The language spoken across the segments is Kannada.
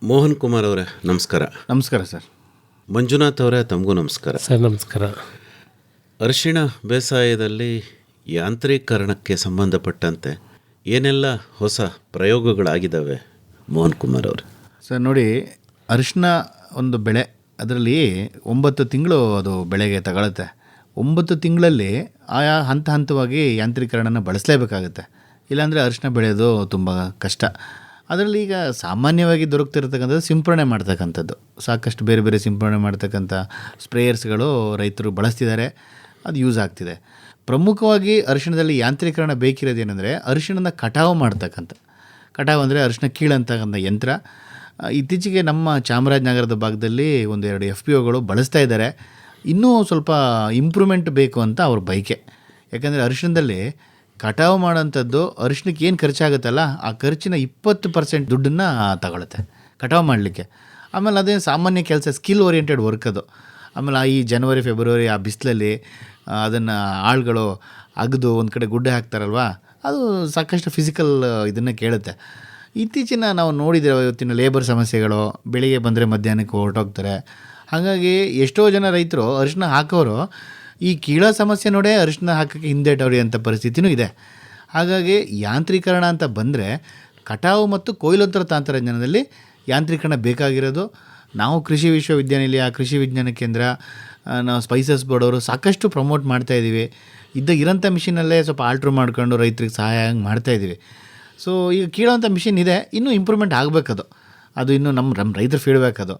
ಮೋಹನ್ ಕುಮಾರ್ ಅವರೇ ನಮಸ್ಕಾರ. ನಮಸ್ಕಾರ ಸರ್. ಮಂಜುನಾಥ್ ಅವರೇ ತಮಗೂ ನಮಸ್ಕಾರ. ಸರ್ ನಮಸ್ಕಾರ. ಅರಿಶಿಣ ಬೇಸಾಯದಲ್ಲಿ ಯಾಂತ್ರೀಕರಣಕ್ಕೆ ಸಂಬಂಧಪಟ್ಟಂತೆ ಏನೆಲ್ಲ ಹೊಸ ಪ್ರಯೋಗಗಳಾಗಿದ್ದಾವೆ ಮೋಹನ್ ಕುಮಾರ್ ಅವರು? ಸರ್ ನೋಡಿ, ಅರಿಶಿನ ಒಂದು ಬೆಳೆ, ಅದರಲ್ಲಿ 9 ತಿಂಗಳು ಅದು ಬೆಳೆಗೆ ತಗೊಳುತ್ತೆ. 9 ತಿಂಗಳಲ್ಲಿ ಆಯಾ ಹಂತವಾಗಿ ಯಾಂತ್ರೀಕರಣನ ಬಳಸಲೇಬೇಕಾಗುತ್ತೆ. ಇಲ್ಲಾಂದರೆ ಅರಿಶಿನ ಬೆಳೆಯೋದು ತುಂಬ ಕಷ್ಟ. ಅದರಲ್ಲಿ ಈಗ ಸಾಮಾನ್ಯವಾಗಿ ದೊರಕ್ತಿರ್ತಕ್ಕಂಥದ್ದು ಸಿಂಪರಣೆ ಮಾಡ್ತಕ್ಕಂಥದ್ದು. ಸಾಕಷ್ಟು ಬೇರೆ ಬೇರೆ ಸಿಂಪರಣೆ ಮಾಡ್ತಕ್ಕಂಥ ಸ್ಪ್ರೇಯರ್ಸ್ಗಳು ರೈತರು ಬಳಸ್ತಿದ್ದಾರೆ, ಅದು ಯೂಸ್ ಆಗ್ತಿದೆ. ಪ್ರಮುಖವಾಗಿ ಅರಿಶಿಣದಲ್ಲಿ ಯಾಂತ್ರೀಕರಣ ಬೇಕಿರೋದೇನೆಂದರೆ ಅರಿಶಿಣನ ಕಟಾವು ಮಾಡ್ತಕ್ಕಂಥ, ಕಟಾವು ಅಂದರೆ ಅರಿಶಿಣ ಕೀಳಂತಕ್ಕಂಥ ಯಂತ್ರ. ಇತ್ತೀಚೆಗೆ ನಮ್ಮ ಚಾಮರಾಜನಗರದ ಭಾಗದಲ್ಲಿ 1-2 FPOಗಳು ಬಳಸ್ತಾ ಇದ್ದಾರೆ. ಇನ್ನೂ ಸ್ವಲ್ಪ ಇಂಪ್ರೂವ್ಮೆಂಟ್ ಬೇಕು ಅಂತ ಅವ್ರ ಬಯಕೆ. ಯಾಕಂದರೆ ಅರಿಶಿಣದಲ್ಲಿ ಕಟಾವು ಮಾಡೋಂಥದ್ದು ಅರಿಶಿಣಕ್ಕೆ ಏನು ಖರ್ಚಾಗುತ್ತಲ್ಲ, ಆ ಖರ್ಚಿನ 20% ದುಡ್ಡನ್ನು ತಗೊಳುತ್ತೆ ಕಟಾವು ಮಾಡಲಿಕ್ಕೆ. ಆಮೇಲೆ ಅದೇ ಸಾಮಾನ್ಯ ಕೆಲಸ, ಸ್ಕಿಲ್ ಓರಿಯೆಂಟೆಡ್ ವರ್ಕ್ ಅದು. ಆಮೇಲೆ ಈ ಜನವರಿ ಫೆಬ್ರವರಿ ಆ ಬಿಸಿಲಲ್ಲಿ ಅದನ್ನು ಆಳುಗಳು ಅಗೆದು ಒಂದು ಕಡೆ ಗುಡ್ಡೆ ಹಾಕ್ತಾರಲ್ವ, ಅದು ಸಾಕಷ್ಟು ಫಿಸಿಕಲ್ ಇದನ್ನು ಕೇಳುತ್ತೆ. ಇತ್ತೀಚಿನ ನಾವು ನೋಡಿದ್ದೇವೆ ಇವತ್ತಿನ ಲೇಬರ್ ಸಮಸ್ಯೆಗಳು, ಬೆಳಿಗ್ಗೆ ಬಂದರೆ ಮಧ್ಯಾಹ್ನಕ್ಕೆ ಹೊರಟೋಗ್ತಾರೆ. ಹಾಗಾಗಿ ಎಷ್ಟೋ ಜನ ರೈತರು ಅರಿಶಿನ ಹಾಕೋರು ಈ ಕೀಳೋ ಸಮಸ್ಯೆ ನೋಡೇ ಅರಿಶಿನ ಹಾಕೋಕ್ಕೆ ಹಿಂದೇಟವ್ರಿ ಅಂಥ ಪರಿಸ್ಥಿತಿನೂ ಇದೆ. ಹಾಗಾಗಿ ಯಾಂತ್ರೀಕರಣ ಅಂತ ಬಂದರೆ ಕಟಾವು ಮತ್ತು ಕೊಯ್ಲೋತ್ತರ ತಂತ್ರಜ್ಞಾನದಲ್ಲಿ ಯಾಂತ್ರೀಕರಣ ಬೇಕಾಗಿರೋದು. ನಾವು ಕೃಷಿ ವಿಶ್ವವಿದ್ಯಾನಿಲಯ, ಕೃಷಿ ವಿಜ್ಞಾನ ಕೇಂದ್ರ, ನಾವು ಸ್ಪೈಸಸ್ ಬೋರ್ಡ್ ಅವರು ಸಾಕಷ್ಟು ಪ್ರಮೋಟ್ ಮಾಡ್ತಾಯಿದ್ದೀವಿ. ಇರೋಂಥ ಮಿಷಿನಲ್ಲೇ ಸ್ವಲ್ಪ ಆಲ್ಟ್ರ್ ಮಾಡ್ಕೊಂಡು ರೈತರಿಗೆ ಸಹಾಯ ಮಾಡ್ತಾಯಿದ್ದೀವಿ. ಸೊ ಈಗ ಕೀಳೋಂಥ ಮಿಷಿನ್ ಇದೆ, ಇನ್ನೂ ಇಂಪ್ರೂವ್ಮೆಂಟ್ ಆಗಬೇಕದು. ಅದು ಇನ್ನೂ ನಮ್ಮ ರೈತರು ಫೀಡ್ಬ್ಯಾಕ್ ಅದು.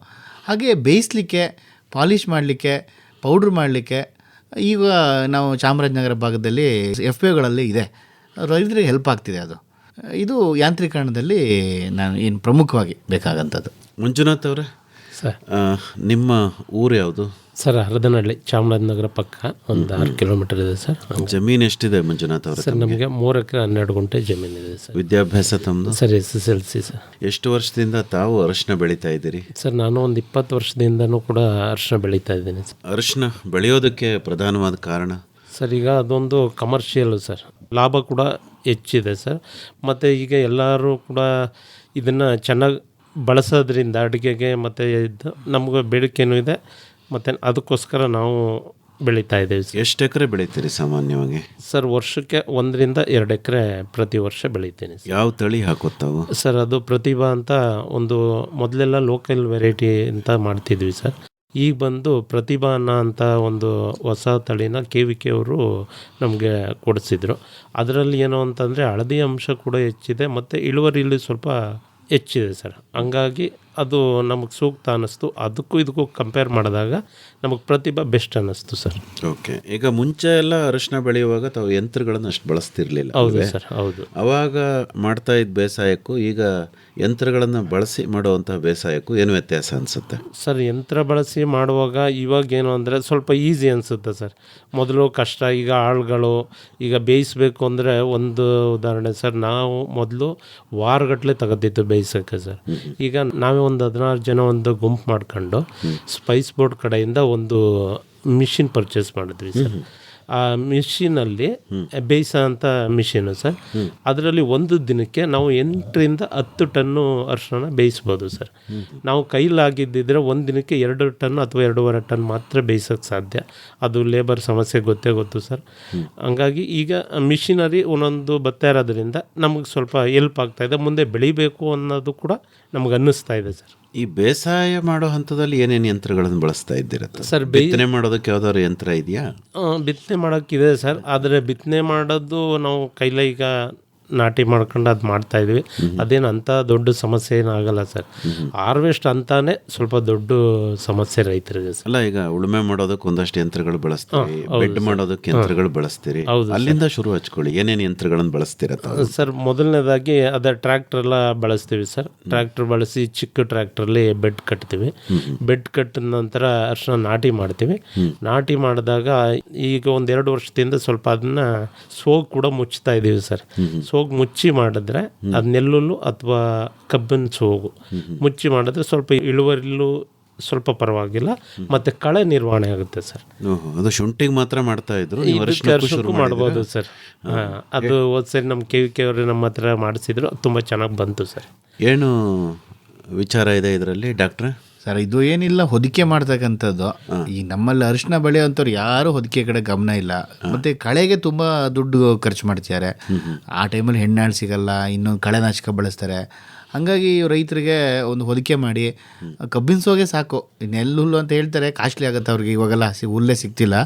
ಹಾಗೆ ಬೇಯಿಸಲಿಕ್ಕೆ, ಪಾಲಿಷ್ ಮಾಡಲಿಕ್ಕೆ, ಪೌಡ್ರ್ ಮಾಡಲಿಕ್ಕೆ ಈಗ ನಾವು ಚಾಮರಾಜನಗರ ಭಾಗದಲ್ಲಿ FPOಗಳಲ್ಲಿ ಇದೆ, ರೈತರಿಗೆ ಹೆಲ್ಪ್ ಆಗ್ತಿದೆ. ಇದು ಯಾಂತ್ರೀಕರಣದಲ್ಲಿ ನಾನು ಏನು ಪ್ರಮುಖವಾಗಿ ಬೇಕಾಗಂಥದ್ದು. ಮಂಜುನಾಥ್ ಅವರೇ ಸರ್, ನಿಮ್ಮ ಊರು ಯಾವುದು? ಸರ್ ಹರದನಹಳ್ಳಿ, ಚಾಮರಾಜನಗರ ಪಕ್ಕ ಒಂದು 6 ಕಿಲೋಮೀಟರ್ ಇದೆ ಸರ್. ಜಮೀನು ಎಷ್ಟಿದೆ ಮಂಜುನಾಥ್ ಅವರೇ? ಸರ್ ನಮಗೆ 3 ಎಕರೆ 12 ಗುಂಟೆ ಜಮೀನಿದೆ ಸರ್. ವಿದ್ಯಾಭ್ಯಾಸ ತಮ್ಮದು? Sir SSLC sir. ಎಷ್ಟು ವರ್ಷದಿಂದ ತಾವು ಅರಿಶಿನ ಬೆಳೀತಾ ಇದ್ದೀರಿ? ಸರ್ ನಾನು ಒಂದು 20 ವರ್ಷದಿಂದನೂ ಕೂಡ ಅರಿಶಿನ ಬೆಳೀತಾ ಇದ್ದೀನಿ ಸರ್. ಅರಿಶಿನ ಬೆಳೆಯೋದಕ್ಕೆ ಪ್ರಧಾನವಾದ ಕಾರಣ? ಸರ್ ಈಗ ಅದೊಂದು ಕಮರ್ಷಿಯಲ್ ಸರ್, ಲಾಭ ಕೂಡ ಹೆಚ್ಚಿದೆ ಸರ್. ಮತ್ತು ಈಗ ಎಲ್ಲರೂ ಕೂಡ ಇದನ್ನು ಚೆನ್ನಾಗಿ ಬಳಸೋದ್ರಿಂದ ಅಡುಗೆಗೆ ಮತ್ತು ಇದು ನಮಗೆ ಬೇಡಿಕೆನೂ ಇದೆ, ಮತ್ತು ಅದಕ್ಕೋಸ್ಕರ ನಾವು ಬೆಳೀತಾ ಇದ್ದೀವಿ ಸರ್. ಎಷ್ಟು ಎಕರೆ ಬೆಳೀತೀರಿ ಸಾಮಾನ್ಯವಾಗಿ? ಸರ್ ವರ್ಷಕ್ಕೆ 1-2 ಎಕರೆ ಪ್ರತಿ ವರ್ಷ ಬೆಳಿತೀನಿ ಸರ್. ಯಾವ ತಳಿ ಹಾಕೋತಾವು? ಸರ್ ಅದು ಪ್ರತಿಭಾ ಅಂತ ಒಂದು, ಮೊದಲೆಲ್ಲ ಲೋಕಲ್ ವೆರೈಟಿ ಅಂತ ಮಾಡ್ತಿದ್ವಿ ಸರ್. ಈಗ ಬಂದು ಪ್ರತಿಭಾ ಅಂತ ಒಂದು ಹೊಸ ತಳಿನ KVK ಅವರು ನಮಗೆ ಕೊಡಿಸಿದ್ರು. ಅದರಲ್ಲಿ ಏನು ಅಂತಂದರೆ ಹಳದಿ ಅಂಶ ಕೂಡ ಹೆಚ್ಚಿದೆ ಮತ್ತು ಇಳುವರಿಯಲ್ಲಿ ಸ್ವಲ್ಪ ಹೆಚ್ಚಿದೆ ಸರ್. ಹಂಗಾಗಿ ಅದು ನಮಗೆ ಸೂಕ್ತ ಅನ್ನಿಸ್ತು. ಅದಕ್ಕೂ ಇದಕ್ಕೂ ಕಂಪೇರ್ ಮಾಡಿದಾಗ ನಮಗೆ ಪ್ರತಿಭಾ ಬೆಸ್ಟ್ ಅನ್ನಿಸ್ತು ಸರ್. ಓಕೆ. ಈಗ ಮುಂಚೆ ಎಲ್ಲ ಅರಿಶಿನ ಬೆಳೆಯುವಾಗ ತಾವು ಯಂತ್ರಗಳನ್ನು ಅಷ್ಟು ಬಳಸ್ತಿರ್ಲಿಲ್ಲ? ಹೌದು ಸರ್, ಹೌದು. ಅವಾಗ ಮಾಡ್ತಾ ಇದ್ದ ಬೇಸಾಯಕ್ಕೂ ಈಗ ಯಂತ್ರಗಳನ್ನು ಬಳಸಿ ಮಾಡುವಂಥ ಬೇಸಾಯಕ್ಕೂ ಏನು ವ್ಯತ್ಯಾಸ ಅನಿಸುತ್ತೆ? ಸರ್ ಯಂತ್ರ ಬಳಸಿ ಮಾಡುವಾಗ ಇವಾಗೇನು ಅಂದರೆ ಸ್ವಲ್ಪ ಈಸಿ ಅನಿಸುತ್ತೆ ಸರ್. ಮೊದಲು ಕಷ್ಟ. ಈಗ ಆಳುಗಳು ಈಗ ಬೇಯಿಸಬೇಕು ಅಂದರೆ ಒಂದು ಉದಾಹರಣೆ ಸರ್, ನಾವು ಮೊದಲು ವಾರಗಟ್ಟಲೆ ತಗೋತಿತ್ತು ಬೇಯಿಸೋಕ್ಕೆ ಸರ್. ಈಗ ನಾವೇ ಒಂದು 16 ಜನ ಒಂದು ಗುಂಪು ಮಾಡ್ಕೊಂಡು ಸ್ಪೈಸ್ ಬೋರ್ಡ್ ಕಡೆಯಿಂದ ಒಂದು ಮಿಷಿನ್ ಪರ್ಚೇಸ್ ಮಾಡಿದ್ವಿ ಸರ್. ಆ ಮಿಷಿನಲ್ಲಿ ಬೇಯಿಸೋ ಅಂಥ ಮಿಷಿನು ಸರ್. ಅದರಲ್ಲಿ ಒಂದು ದಿನಕ್ಕೆ ನಾವು 8-10 ಟನ್ನು ಅರಿಶಿನ ಬೇಯಿಸ್ಬೋದು ಸರ್. ನಾವು ಕೈಲಾಗಿದ್ದಿದ್ರೆ ಒಂದು ದಿನಕ್ಕೆ 2 ಟನ್ ಅಥವಾ 2.5 ಟನ್ ಮಾತ್ರ ಬೇಯಿಸೋಕ್ಕೆ ಸಾಧ್ಯ. ಅದು ಲೇಬರ್ ಸಮಸ್ಯೆ ಗೊತ್ತು ಸರ್. ಹಂಗಾಗಿ ಈಗ ಮಿಷಿನರಿ ಒಂದೊಂದು ಬರ್ತಾ ಇರೋದ್ರಿಂದ ನಮಗೆ ಸ್ವಲ್ಪ ಹೆಲ್ಪ್ ಆಗ್ತಾಯಿದೆ. ಮುಂದೆ ಬೆಳಿಬೇಕು ಅನ್ನೋದು ಕೂಡ ನಮ್ಗೆ ಅನ್ನಿಸ್ತಾ ಇದೆ ಸರ್. ಈ ಬೇಸಾಯ ಮಾಡೋ ಹಂತದಲ್ಲಿ ಏನೇನು ಯಂತ್ರಗಳನ್ನು ಬಳಸ್ತಾ ಇದ್ದೀರತ್ತ ಸರ್? ಬಿತ್ತನೆ ಮಾಡೋದಕ್ಕೆ ಯಾವ್ದಾದ್ರು ಯಂತ್ರ ಇದೆಯಾ? ಬಿತ್ತನೆ ಮಾಡೋಕ್ಕಿದೆ ಸರ್, ಆದರೆ ಬಿತ್ತನೆ ಮಾಡೋದು ನಾವು ಕೈಲೇ ಈಗ ನಾಟಿ ಮಾಡ್ಕೊಂಡು ಅದು ಮಾಡ್ತಾಯಿದ್ವಿ. ಅದೇನು ಅಂಥ ದೊಡ್ಡ ಸಮಸ್ಯೆ ಏನಾಗಲ್ಲ ಸರ್. ಹಾರ್ವೆಸ್ಟ್ ಅಂತಾನೆ ಸ್ವಲ್ಪ ದೊಡ್ಡ ಸಮಸ್ಯೆ ರೈತರಿಗೆ ಸರ್. ಅಲ್ಲ, ಈಗ ಉಳುಮೆ ಮಾಡೋದಕ್ಕೆ ಒಂದಷ್ಟು ಯಂತ್ರಗಳು ಬಳಸ್ತೀರಿ, ಬೆಡ್ ಮಾಡೋದಕ್ಕೆ ಯಂತ್ರಗಳು ಬಳಸ್ತೀರಿ. ಅಲ್ಲಿಂದ ಶುರು ಹಚ್ಕೊಳ್ಳಿ, ಏನೇನು ಯಂತ್ರಗಳನ್ನು ಬಳಸ್ತೀರ ಸರ್? ಮೊದಲನೇದಾಗಿ ಅದೇ ಟ್ರ್ಯಾಕ್ಟರ್ ಎಲ್ಲ ಬಳಸ್ತೀವಿ ಸರ್. ಟ್ರ್ಯಾಕ್ಟರ್ ಬಳಸಿ ಚಿಕ್ಕ ಟ್ರ್ಯಾಕ್ಟ್ರಲ್ಲಿ ಬೆಡ್ ಕಟ್ತೀವಿ. ಬೆಡ್ ಕಟ್ಟಿದ ನಂತರ ಅರಿಶಿನ ನಾಟಿ ಮಾಡ್ತೀವಿ. ನಾಟಿ ಮಾಡಿದಾಗ ಈಗ 1-2 ವರ್ಷದಿಂದ ಸ್ವಲ್ಪ ಅದನ್ನ ಸೋಗ್ ಕೂಡ ಮುಚ್ತಾ ಇದ್ದೀವಿ ಸರ್. ಸೋಗ್ ಮುಚ್ಚಿ ಮಾಡಿದ್ರೆ ಅದು ನೆಲ್ಲುಲ್ಲು ಅಥವಾ ಕಬ್ಬಿನ ಸೋಗು ಮುಚ್ಚಿ ಮಾಡಿದ್ರೆ ಸ್ವಲ್ಪ ಇಳುವರಿಲೂ ಸ್ವಲ್ಪ ಪರವಾಗಿಲ್ಲ, ಮತ್ತೆ ಕಳೆ ನಿರ್ವಹಣೆ ಆಗುತ್ತೆ ಸರ್. ಅದು ಶುಂಠಿಗೆ ಮಾತ್ರ ಮಾಡ್ತಾ ಇದ್ರು, ಮಾಡ್ಬೋದು ಸರ್. ಅದು ಹೋದ್ಸರಿ ನಮ್ಮ KVK ಅವರು ನಮ್ಮ ಹತ್ರ ಮಾಡಿಸಿದ್ರು, ತುಂಬ ಚೆನ್ನಾಗಿ ಬಂತು ಸರ್. ಏನು ವಿಚಾರ ಇದೆ ಇದರಲ್ಲಿ ಡಾಕ್ಟ್ರೆ? ಸರ್ ಇದು ಏನಿಲ್ಲ, ಹೊದಿಕೆ ಮಾಡ್ತಕ್ಕಂಥದ್ದು. ಈ ನಮ್ಮಲ್ಲಿ ಅರಿಶಿನ ಬೆಳೆಯುವಂಥವ್ರು ಯಾರು ಹೊದಿಕೆ ಕಡೆ ಗಮನ ಇಲ್ಲ. ಮತ್ತು ಕಳೆಗೆ ತುಂಬ ದುಡ್ಡು ಖರ್ಚು ಮಾಡ್ತಿದ್ದಾರೆ. ಆ ಟೈಮಲ್ಲಿ ಹೆಣ್ಣಾಳು ಸಿಗಲ್ಲ, ಇನ್ನೊಂದು ಕಳೆನಾಶಕ ಬಳಸ್ತಾರೆ. ಹಾಗಾಗಿ ರೈತರಿಗೆ ಒಂದು ಹೊದಿಕೆ ಮಾಡಿ ಕಬ್ಬಿನ ಸೋಗೆ ಸಾಕು. ನೆಲ್ಲು ಹುಲ್ಲು ಅಂತ ಹೇಳ್ತಾರೆ, ಕಾಸ್ಟ್ಲಿ ಆಗುತ್ತೆ ಅವ್ರಿಗೆ, ಇವಾಗೆಲ್ಲ ಹುಲ್ಲೇ ಸಿಗ್ತಿಲ್ಲ.